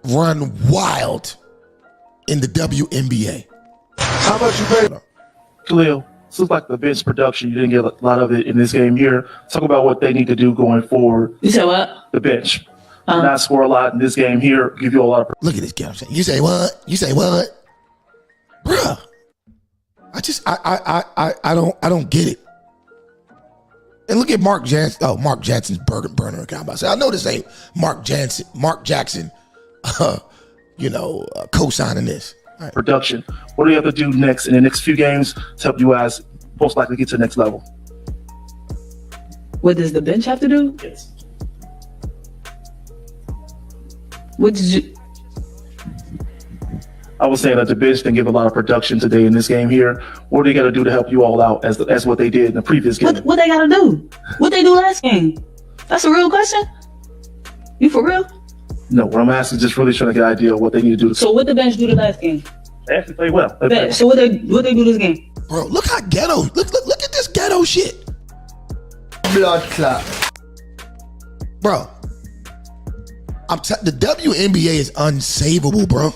run wild in the WNBA. How much you paid? Khalil, this looks like the bench production. You didn't get a lot of it in this game here. Talk about what they need to do going forward. You said what? The bench. Not score a lot in this game here. Give you a lot of. Look at this guy. You say what? You say what? Bruh. I don't get it. And look at Mark Jansen. Oh, Mark Jackson's burner account. I know this ain't Mark Jackson, co-signing this. Right. Production. What do you have to do next in the next few games to help you guys most likely get to the next level? What does the bench have to do? Yes. What did you? I was saying that the bench didn't give a lot of production today in this game here. What do they got to do to help you all out as what they did in the previous game? What they got to do? What they do last game? That's a real question? You for real? No, what I'm asking is just really trying to get an idea of what they need to do. So what the bench do the last game? They actually played well. So what they do this game? Bro, look how ghetto. Look at this ghetto shit. Blood clot. Bro, the WNBA is unsavable, bro.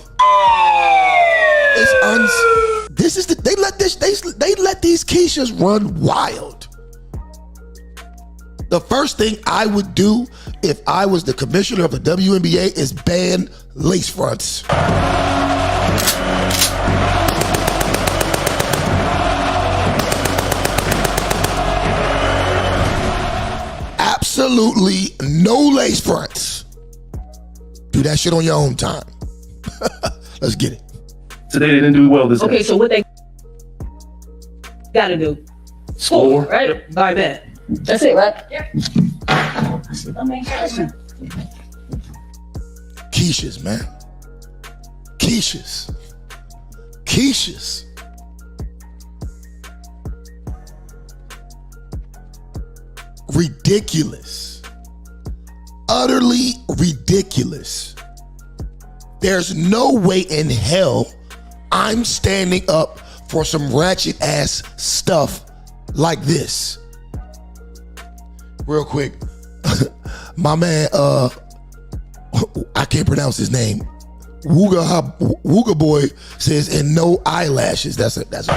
They let these Keishas run wild. The first thing I would do if I was the commissioner of the WNBA is ban lace fronts. absolutely no lace fronts. Do that shit on your own time. Let's get it. Today they didn't do well this game. Okay, so what they gotta do? Score, right? By bet. That's it, right? Yep. Quiches, man. Quiches. Ridiculous. Utterly ridiculous. There's no way in hell I'm standing up for some ratchet ass stuff like this. Real quick, my man, I can't pronounce his name. Wooga Boy says, and no eyelashes. That's a fact.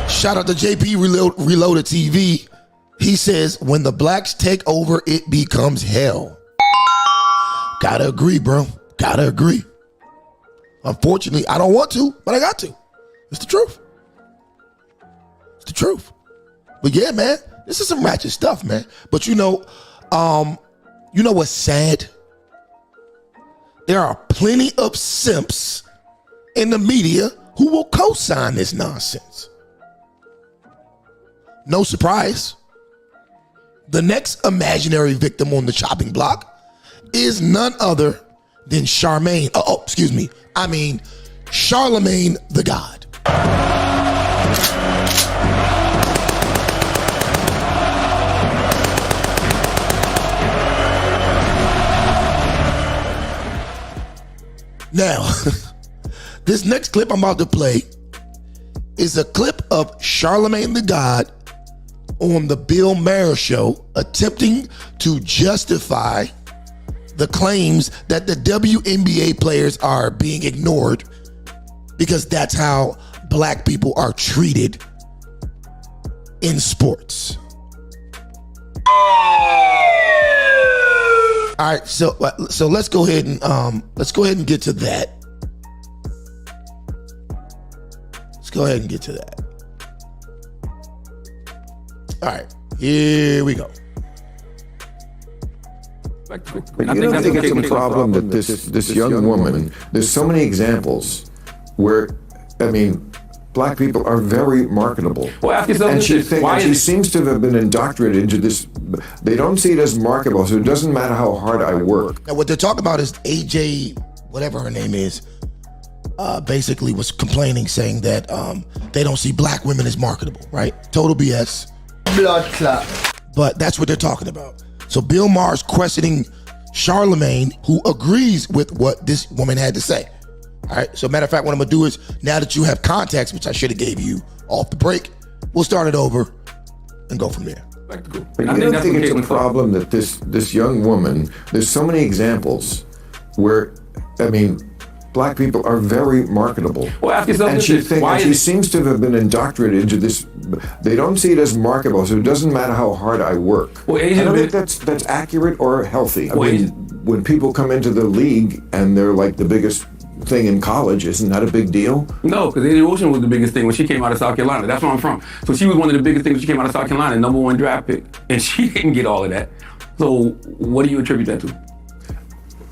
Shout out to JP Reloaded TV. He says, when the blacks take over, it becomes hell. Gotta agree, bro. Gotta agree. Unfortunately, I don't want to, but I got to. It's the truth. It's the truth. But yeah, man, this is some ratchet stuff, man. But you know what's sad? There are plenty of simps in the media who will co-sign this nonsense. No surprise. The next imaginary victim on the chopping block is none other than Charlamagne the God. Now, this next clip I'm about to play is a clip of Charlamagne the God on the Bill Maher show attempting to justify the claims that the WNBA players are being ignored because that's how black people are treated in sports. All right, so let's go ahead and get to that. Let's go ahead and get to that. All right, here we go. But you don't think it's a problem that this young woman, there's so many examples where, I mean, black people are very marketable. Well, ask yourself and this, she seems to have been indoctrinated into this. They don't see it as marketable, so it doesn't matter how hard I work. Now, what they're talking about is AJ, whatever her name is, basically was complaining, saying that they don't see black women as marketable, right? Total BS. Blood clot. But that's what they're talking about. So Bill Maher's questioning Charlamagne, who agrees with what this woman had to say. All right. So matter of fact, what I'm gonna do is, now that you have context, which I should have gave you off the break, we'll start it over and go from there. But you don't think it's a problem that this young woman, there's so many examples where, I mean, black people are very marketable. Well, ask yourself and she seems to have been indoctrinated into this. They don't see it as marketable, so it doesn't matter how hard I work. Well, I don't think that's accurate or healthy. I mean, when people come into the league and they're like the biggest thing in college, isn't that a big deal? No, because Adi Ocean was the biggest thing when she came out of South Carolina. That's where I'm from. So she was one of the biggest things when she came out of South Carolina, #1 draft pick. And she didn't get all of that. So what do you attribute that to?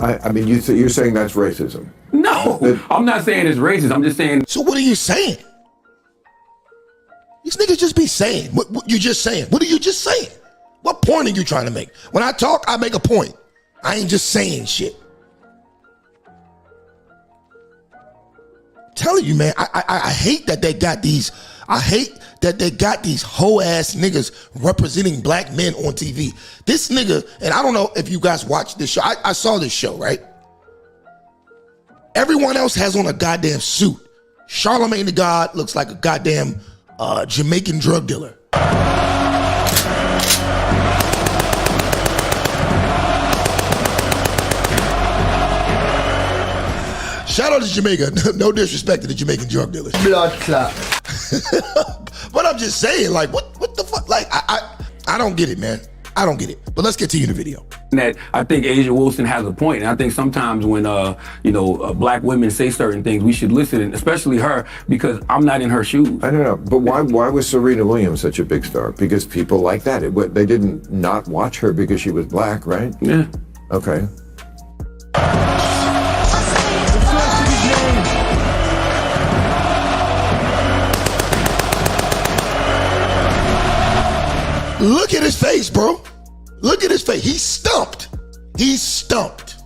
I mean, you're saying that's racism. No, I'm not saying it's racist. I'm just saying. So what are you saying? These niggas just be saying. What you just saying? What are you just saying? What point are you trying to make? When I talk, I make a point. I ain't just saying shit. I'm telling you, man, I hate that they got these. I hate that they got these hoe ass niggas representing black men on TV. This nigga, and I don't know if you guys watched this show. I saw this show, right? Everyone else has on a goddamn suit. Charlamagne the God looks like a goddamn Jamaican drug dealer. Shout out to Jamaica. No disrespect to the Jamaican drug dealers. Blood clot. But I'm just saying, like, what the fuck? Like, I don't get it, man. I don't get it. But let's continue the video. That I think Asia Wilson has a point, and I think sometimes when black women say certain things, we should listen, and especially her, because I'm not in her shoes. I don't know, but why was Serena Williams such a big star? Because people like that. They didn't not watch her because she was black, right? Yeah. Okay. Look at his face, bro. Look at his face. He's stumped. He's stumped.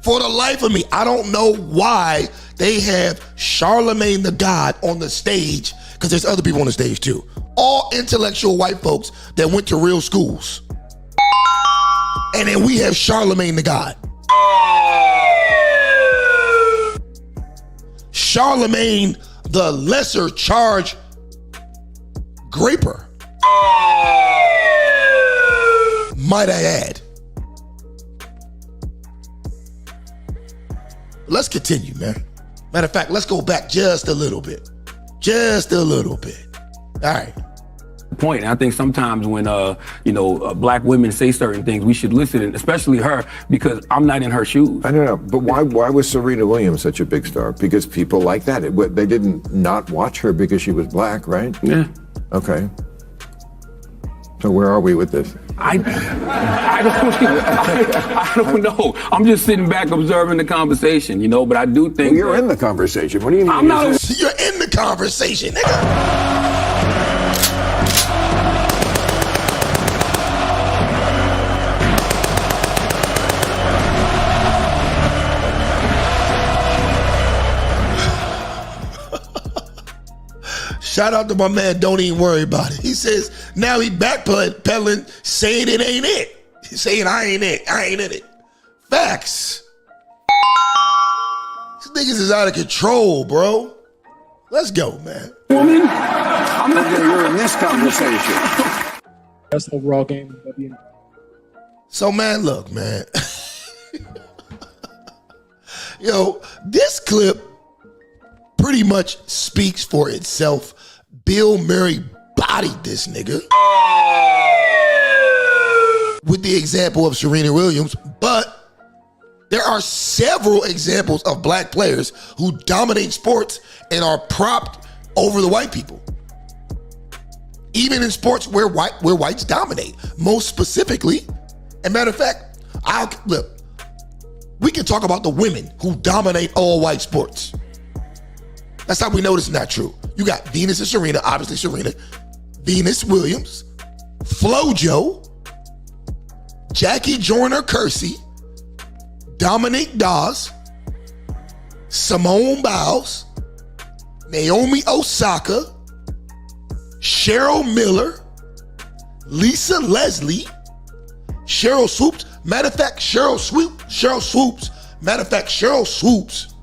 For the life of me, I don't know why they have Charlamagne the God on the stage, because there's other people on the stage too. All intellectual white folks that went to real schools. And then we have Charlamagne the God. Charlamagne the lesser charge graper. Might I add. Let's continue, man. Matter of fact, let's go back just a little bit. Just a little bit. All right. Point. And I think sometimes when black women say certain things, we should listen, and especially her, because I'm not in her shoes. I don't know, but why was Serena Williams such a big star? Because people like that. They didn't not watch her because she was black, right? Yeah. Okay. So where are we with this? I don't know. I'm just sitting back observing the conversation, but I do think you're in the conversation. What do you mean? I'm not. You're in the conversation, nigga. Shout out to my man, don't even worry about it. He says, now he backpedaling, saying it ain't it. He's saying I ain't in it. Facts. These niggas is out of control, bro. Let's go, man. Woman, you're in this conversation. That's the overall game. So, man, look, man. Yo, this clip pretty much speaks for itself. Bill Murray bodied this nigga with the example of Serena Williams, but there are several examples of black players who dominate sports and are propped over the white people. Even in sports where whites dominate, most specifically. And matter of fact, look, we can talk about the women who dominate all white sports. That's how we know this is not true. You got Venus and Serena, obviously Serena, Venus Williams, FloJo, Jackie Joyner-Kersee, Dominique Dawes, Simone Biles, Naomi Osaka, Cheryl Miller, Lisa Leslie, Cheryl Swoops. Matter of fact, Cheryl Swoops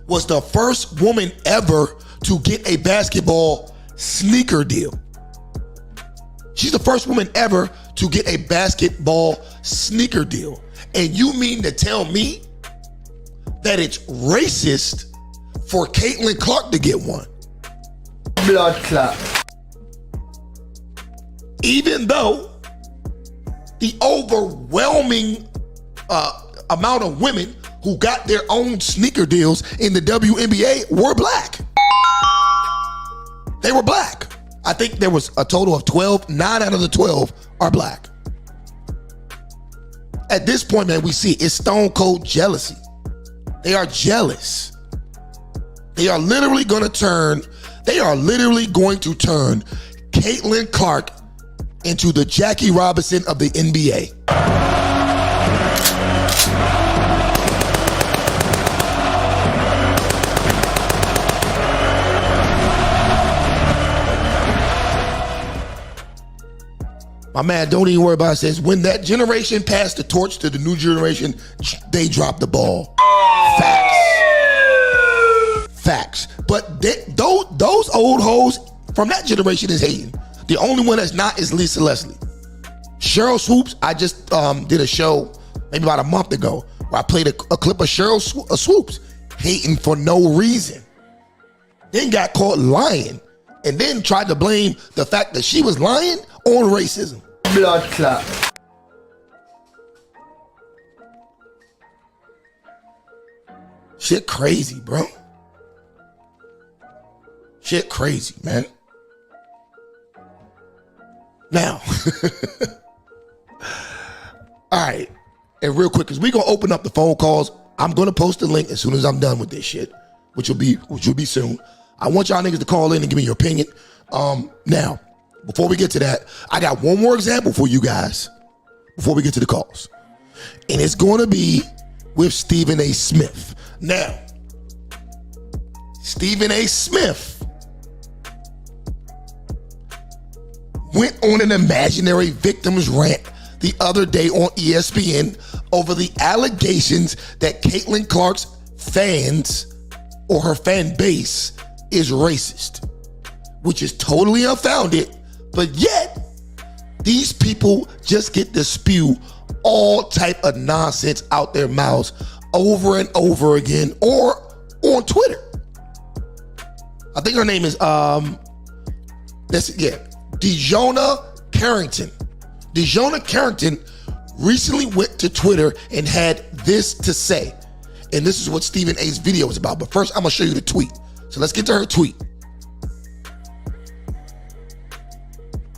was the first woman ever to get a basketball sneaker deal. She's the first woman ever to get a basketball sneaker deal. And you mean to tell me that it's racist for Caitlin Clark to get one? Blood clot. Even though the overwhelming amount of women who got their own sneaker deals in the WNBA were black. They were black. I think there was a total of 12. 9 out of the 12 are black. At this point, man, we see it's stone cold jealousy. They are jealous. They are literally going to turn Caitlin Clark into the Jackie Robinson of the NBA. My man, don't even worry about it, says, when that generation passed the torch to the new generation, they dropped the ball. Facts. But those old hoes from that generation is hating. The only one that's not is Lisa Leslie. Cheryl Swoops, I just did a show maybe about a month ago where I played a clip of Cheryl Swoops hating for no reason. Then got caught lying and then tried to blame the fact that she was lying on racism. Blood clot. Shit crazy, bro. Shit crazy, man. Now, all right, and real quick, because we're going to open up the phone calls. I'm going to post the link as soon as I'm done with this shit, which will be soon. I want y'all niggas to call in and give me your opinion. Now, before we get to that, I got one more example for you guys before we get to the calls. And it's going to be with Stephen A. Smith. Now, Stephen A. Smith went on an imaginary victims rant the other day on ESPN over the allegations that Caitlin Clark's fans or her fan base is racist, which is totally unfounded, but yet these people just get to spew all type of nonsense out their mouths over and over again, or on Twitter. I think her name is Dejona Carrington. Dejona Carrington recently went to Twitter and had this to say. And this is what Stephen A's video is about. But first, I'm going to show you the tweet. So let's get to her tweet.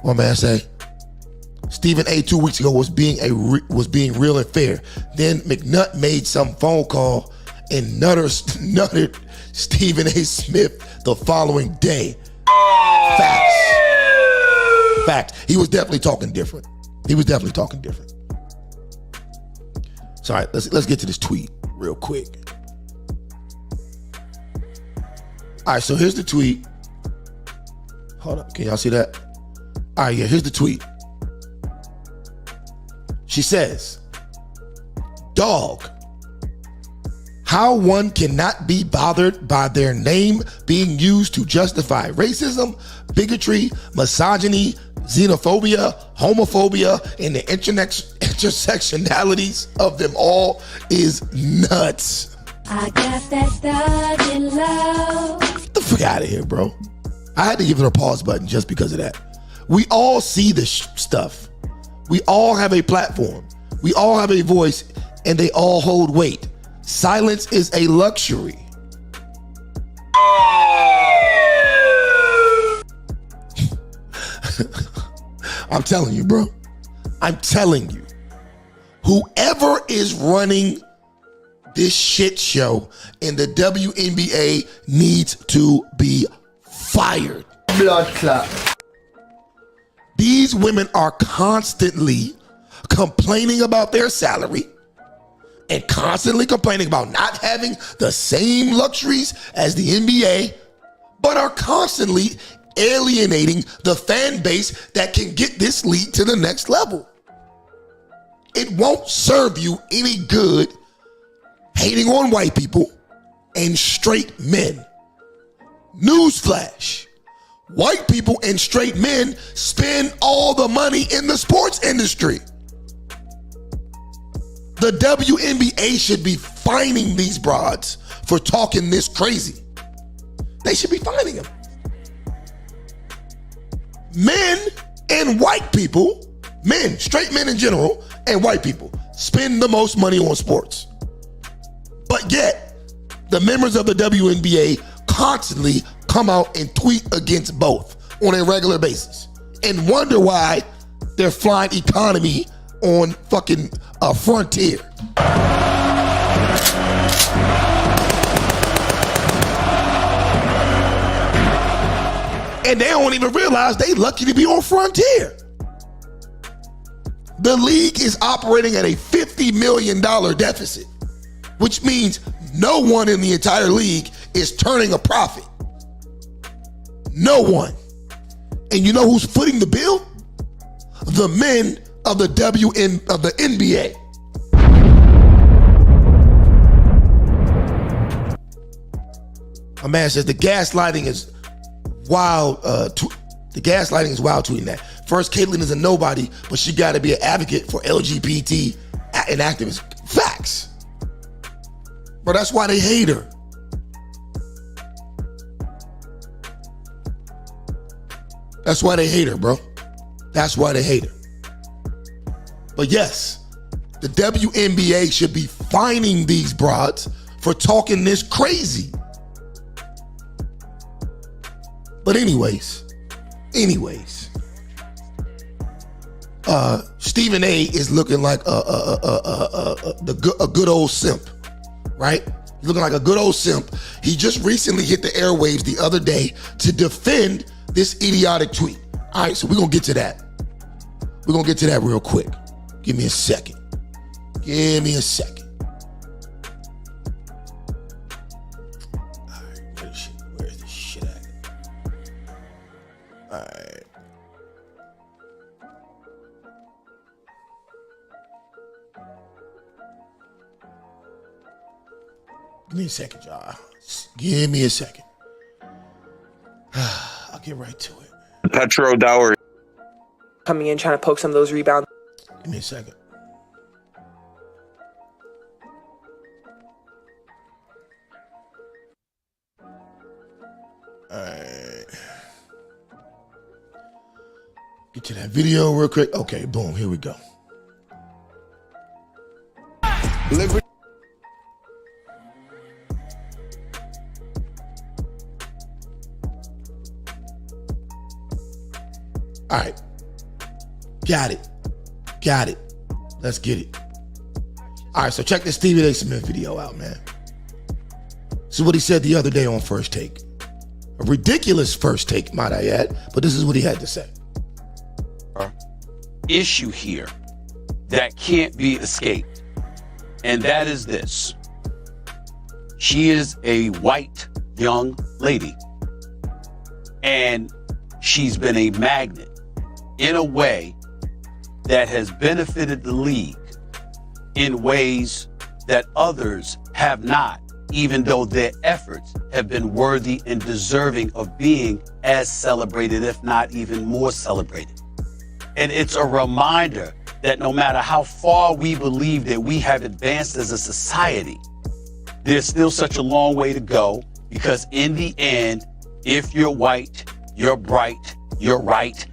What man say? Stephen A 2 weeks ago was being real and fair. Then McNutt made some phone call and nutted Stephen A Smith the following day. Facts. He was definitely talking different. So all right, let's get to this tweet real quick. All right, so here's the tweet. Hold up, can y'all see that? All right, yeah, here's the tweet. She says, "Dog, how one cannot be bothered by their name being used to justify racism, bigotry, misogyny, xenophobia, homophobia, and the intersectionalities of them all is nuts." I got that thug in love. Get the fuck out of here, bro. I had to give it a pause button just because of that. We all see this stuff. We all have a platform. We all have a voice, and they all hold weight. Silence is a luxury. I'm telling you, bro. I'm telling you. Whoever is running this shit show in the WNBA needs to be fired. Blood clot. These women are constantly complaining about their salary and constantly complaining about not having the same luxuries as the NBA, but are constantly alienating the fan base that can get this league to the next level. It won't serve you any good hating on white people and straight men. Newsflash. White people and straight men spend all the money in the sports industry. The WNBA should be fining these broads for talking this crazy. They should be fining them. Men and white people, men, straight men in general, and white people spend the most money on sports. But yet, the members of the WNBA constantly come out and tweet against both on a regular basis and wonder why they're flying economy on fucking Frontier. And they don't even realize they lucky to be on Frontier. The league is operating at a $50 million deficit, which means no one in the entire league is turning a profit. No one. And you know who's footing the bill? The men of the NBA. A man says the gaslighting is wild. The gaslighting is wild tweeting that. First, Caitlyn is a nobody, but she got to be an advocate for LGBT and activists. Facts. But that's why they hate her. That's why they hate her, bro. That's why they hate her. But yes, the WNBA should be fining these broads for talking this crazy. But anyways, Stephen A is looking like a good old simp, right? He's looking like a good old simp. He just recently hit the airwaves the other day to defend this idiotic tweet. All right, so we're gonna get to that. We're gonna get to that real quick. Give me a second. Give me a second. All right, where's this shit at? All right. Give me a second, y'all. Give me a second. I'll get right to it. Petro Dowry. Coming in, trying to poke some of those rebounds. Give me a second. Alright. Get to that video real quick. Okay, boom, here we go. All right. Got it. Let's get it. All right, so check this Stephen A. Smith video out, man. This is what he said the other day on First Take. A ridiculous first take, might I add, but this is what he had to say. Issue here that can't be escaped, and that is this. She is a white young lady, and she's been a magnet in a way that has benefited the league in ways that others have not, even though their efforts have been worthy and deserving of being as celebrated, if not even more celebrated. And it's a reminder that no matter how far we believe that we have advanced as a society, there's still such a long way to go, because in the end, if you're white, you're bright, you're right.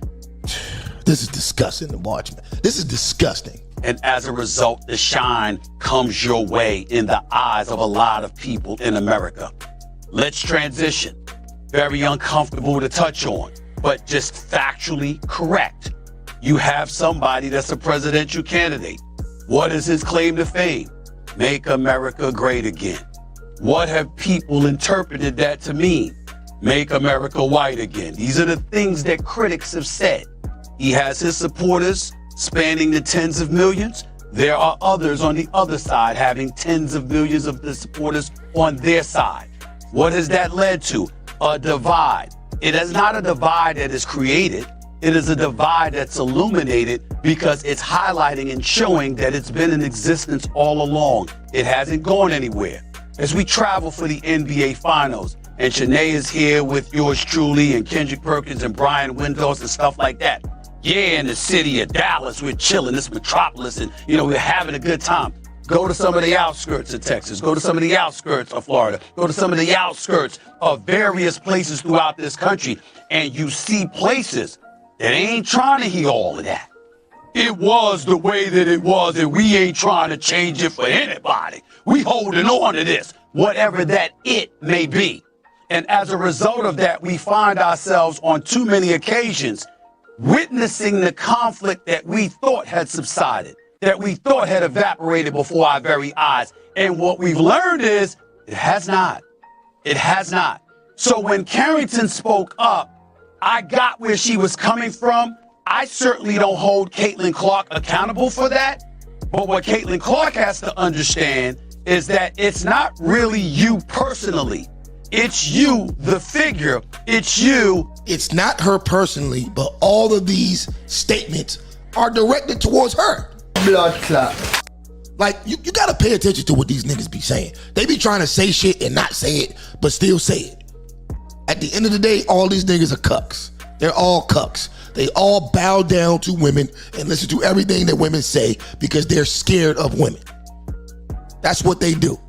This is disgusting to watch, man. This is disgusting. And as a result, the shine comes your way in the eyes of a lot of people in America. Let's transition. Very uncomfortable to touch on, but just factually correct. You have somebody that's a presidential candidate. What is his claim to fame? Make America great again. What have people interpreted that to mean? Make America white again. These are the things that critics have said. He has his supporters spanning the tens of millions. There are others on the other side having tens of millions of the supporters on their side. What has that led to? A divide. It is not a divide that is created. It is a divide that's illuminated because it's highlighting and showing that it's been in existence all along. It hasn't gone anywhere. As we travel for the NBA Finals, and Shanae is here with yours truly, and Kendrick Perkins and Brian Windows and stuff like that. Yeah, in the city of Dallas, we're chilling, this metropolis, and we're having a good time. Go to some of the outskirts of Texas. Go to some of the outskirts of Florida. Go to some of the outskirts of various places throughout this country, and you see places that ain't trying to hear all of that. It was the way that it was, and we ain't trying to change it for anybody. We holding on to this, whatever that it may be. And as a result of that, we find ourselves on too many occasions witnessing the conflict that we thought had subsided, that we thought had evaporated before our very eyes. And what we've learned is it has not. It has not. So when Carrington spoke up, I got where she was coming from. I certainly don't hold Caitlin Clark accountable for that. But what Caitlin Clark has to understand is that it's not really you personally. It's you, the figure. It's you. It's not her personally, but all of these statements are directed towards her. Blood clot. Like, you gotta pay attention to what these niggas be saying. They be trying to say shit and not say it, but still say it. At the end of the day, all these niggas are cucks. They're all cucks. They all bow down to women and listen to everything that women say because they're scared of women. That's what they do.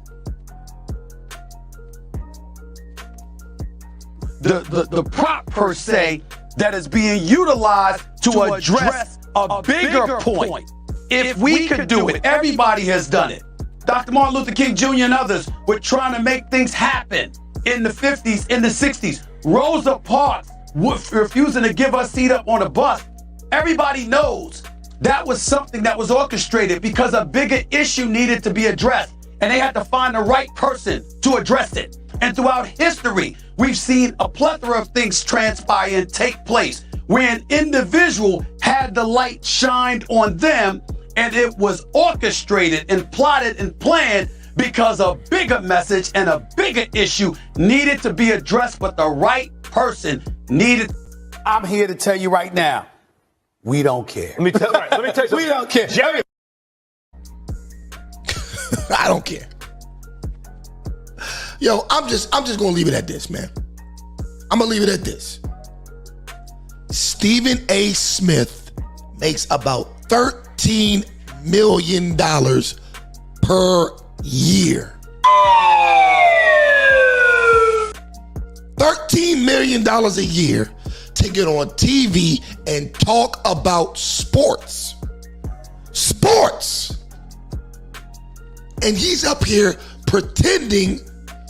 The prop per se that is being utilized to address a bigger point. If we could do it, everybody has done it. Dr. Martin Luther King Jr. and others were trying to make things happen in the 50s, in the 60s. Rosa Parks refusing to give us seat up on a bus. Everybody knows that was something that was orchestrated because a bigger issue needed to be addressed, and they had to find the right person to address it. And throughout history, we've seen a plethora of things transpire and take place where an individual had the light shined on them, and it was orchestrated and plotted and planned because a bigger message and a bigger issue needed to be addressed, but the right person needed. I'm here to tell you right now, we don't care. Let me tell you We don't care. Jerry. I don't care. Yo, I'm just gonna leave it at this, man. I'm gonna leave it at this. Stephen A. Smith makes about $13 million per year. $13 million a year to get on TV and talk about sports. Sports. And he's up here pretending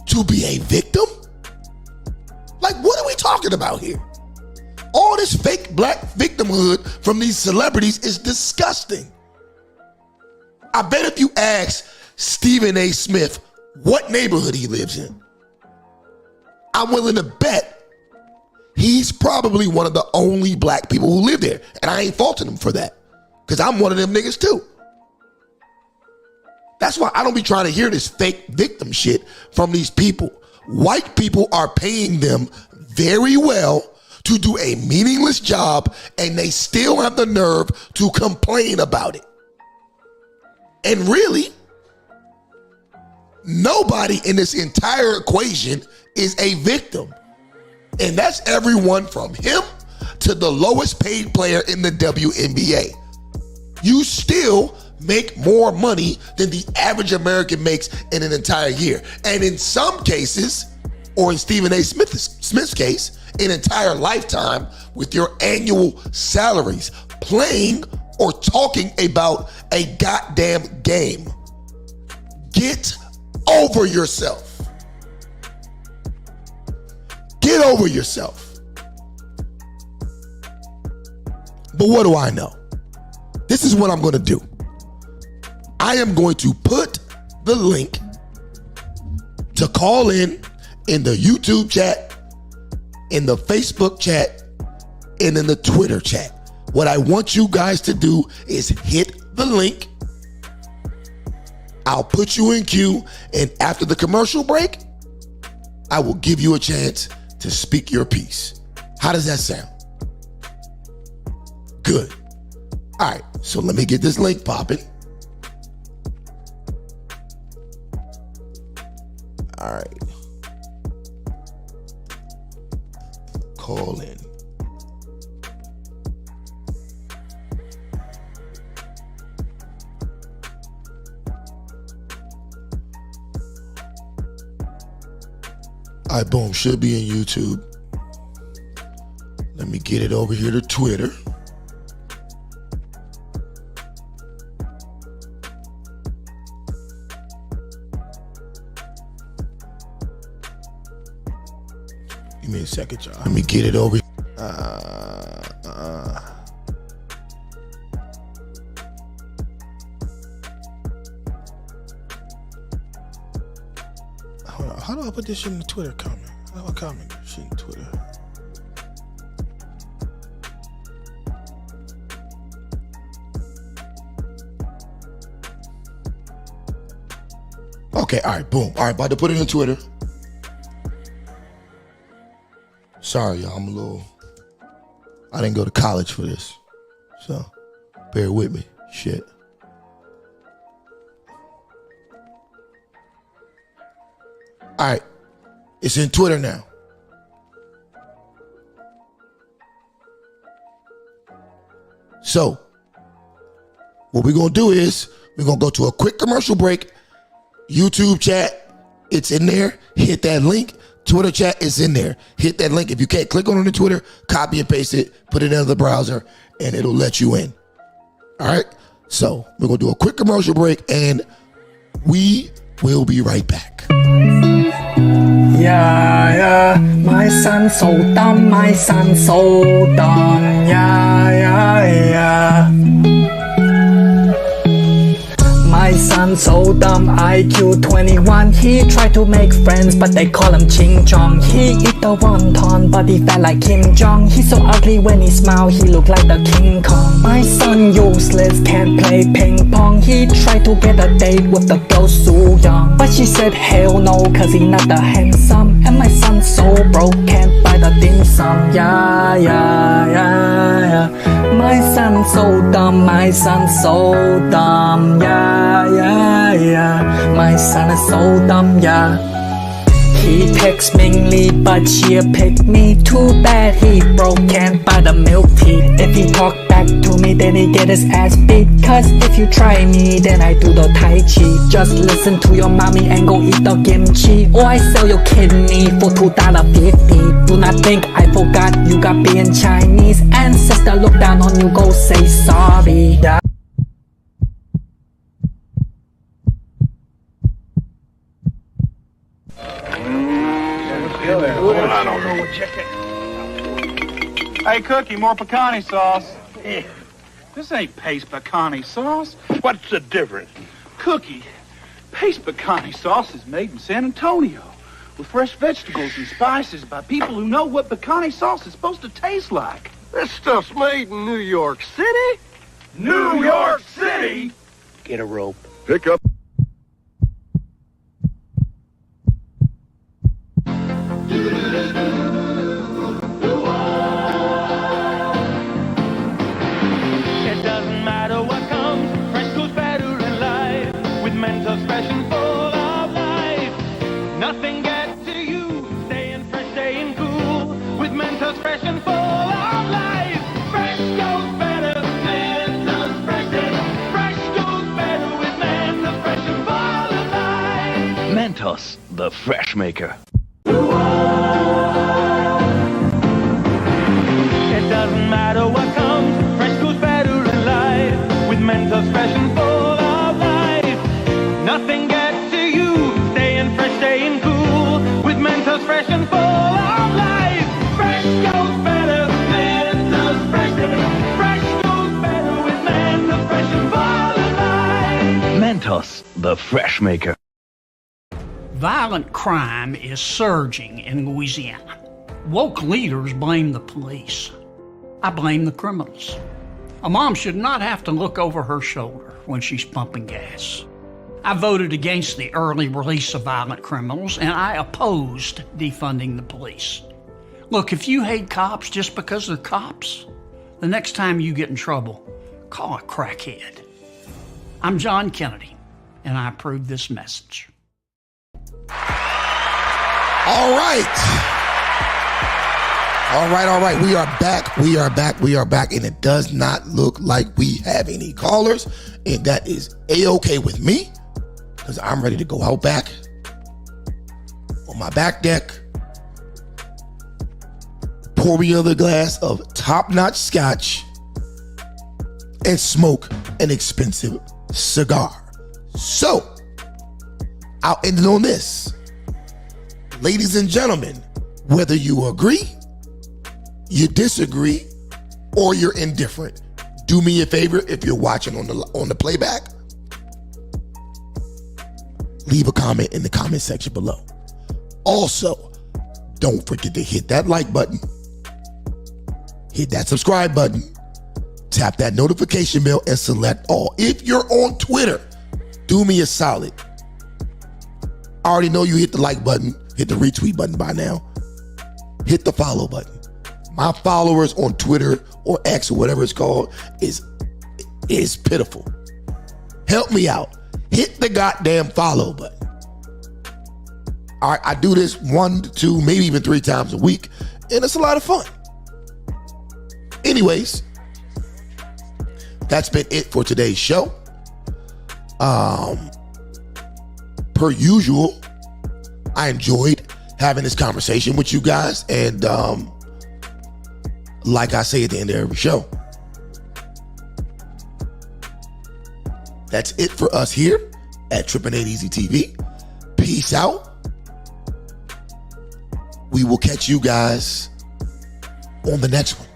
to be a victim? Like, what are we talking about here? All this fake black victimhood from these celebrities is disgusting. I bet if you ask Stephen A. Smith what neighborhood he lives in, I'm willing to bet he's probably one of the only black people who live there. And I ain't faulting him for that, because I'm one of them niggas too. That's why I don't be trying to hear this fake victim shit from these people. White people are paying them very well to do a meaningless job, and they still have the nerve to complain about it. And really, nobody in this entire equation is a victim. And that's everyone from him to the lowest paid player in the WNBA. You still make more money than the average American makes in an entire year. And in some cases, or in Stephen A. Smith's case, an entire lifetime with your annual salaries playing or talking about a goddamn game. Get over yourself. Get over yourself. But what do I know? This is what I'm going to do. I am going to put the link to call in the YouTube chat, in the Facebook chat, and in the Twitter chat. What I want you guys to do is hit the link. I'll put you in queue, and after the commercial break, I will give you a chance to speak your piece. How does that sound? Good. All right, so let me get this link popping. All right. Call in. All right, boom, should be in YouTube. Let me get it over here to Twitter. Give me a second, y'all. Let me get it over. Hold on. How do I put this shit in the Twitter comment? How do I comment this shit in Twitter? Okay, all right, boom. All right, about to put it in Twitter. Sorry, y'all, I didn't go to college for this, so bear with me, shit. All right, it's in Twitter now. So, what we're gonna do is, we're gonna go to a quick commercial break. YouTube chat, it's in there, hit that link. Twitter chat is in there. Hit that link. If you can't click on it on Twitter, copy and paste it, put it into the browser, and it'll let you in. All right? So we're going to do a quick commercial break, and We will be right back. Yeah, yeah, my son so dumb, my son so dumb. Yeah, yeah, yeah. My son so dumb, IQ 21. He tried to make friends, but they call him Ching Chong. He eat the wonton, but he fat like Kim Jong. He's so ugly when he smile, he look like the King Kong. My son useless, can't play ping pong. He tried to get a date with the girl Soo Young, but she said hell no, cause he not that handsome. And my son so broke, can't buy the dim sum. Yeah, yeah, yeah, yeah. My son so dumb, my son so dumb. Yeah, yeah, yeah. My son is so dumb, yeah. He texts Mingly, but she pick me. Too bad he broke, can't buy the milk tea. If he talk back to me, then he get his ass beat. Cause if you try me, then I do the Tai Chi. Just listen to your mommy and go eat the kimchi. Or I sell your kidney for $2.50. Do not think I forgot you got being Chinese. Ancestor look down on you, go say sorry. Yeah. I don't know. Check it. Hey, Cookie, more pecani sauce. Yeah. This ain't paste pecani sauce. What's the difference? Cookie, paste pecani sauce is made in San Antonio with fresh vegetables and spices by people who know what pecani sauce is supposed to taste like. This stuff's made in New York City? New York City? Get a rope. Pick up. It doesn't matter what comes, fresh goes better in life. With mental expression full of life. Nothing gets to you, staying fresh, staying cool. With mental expression full of life. Fresh goes better, mental expression. Fresh goes better with mental expression full of life. Mentos, the fresh maker. It doesn't matter what comes, fresh goes better in life. With mental expression full of life. Nothing gets to you, staying fresh, staying cool. With mental expression full of life. Fresh goes better, mental expression. Fresh goes better with mental expression full of life. Mentos, the fresh maker. Violent crime is surging in Louisiana. Woke leaders blame the police. I blame the criminals. A mom should not have to look over her shoulder when she's pumping gas. I voted against the early release of violent criminals, and I opposed defunding the police. Look, if you hate cops just because they're cops, the next time you get in trouble, call a crackhead. I'm John Kennedy, and I approve this message. All right. All right. We are back. And it does not look like we have any callers. And that is A-okay with me, because I'm ready to go out back on my back deck, pour me another glass of top-notch scotch, and smoke an expensive cigar. So, I'll end it on this. Ladies and gentlemen, whether you agree, you disagree, or you're indifferent, do me a favor if you're watching on the playback. Leave a comment in the comment section below. Also, don't forget to hit that like button, hit that subscribe button, tap that notification bell, and select all. If you're on Twitter, do me a solid. I already know you hit the like button, hit the retweet button by now. Hit the follow button. My followers on Twitter or X or whatever it's called is pitiful. Help me out. Hit the goddamn follow button. All right, I do this 1 to 2, maybe even 3 times a week, and it's a lot of fun. Anyways, that's been it for today's show. Per usual, I enjoyed having this conversation with you guys, and like I say at the end of every show, that's it for us here at Trippin Aint Easy TV. Peace out. We will catch you guys on the next one.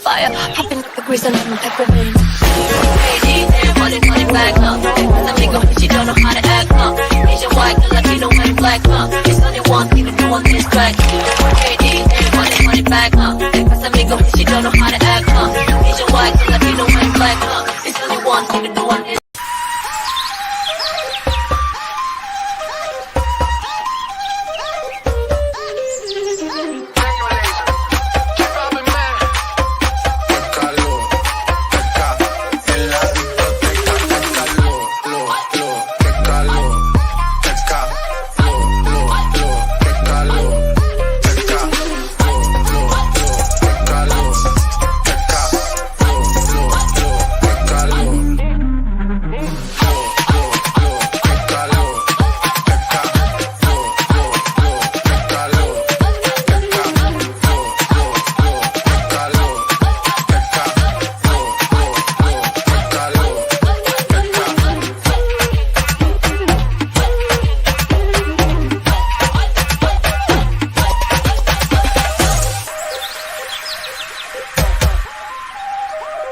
Fire, popping up the grease and I'm peppermint. Crazy, and running back up. Cause I make her, she don't know how to act up. Asian white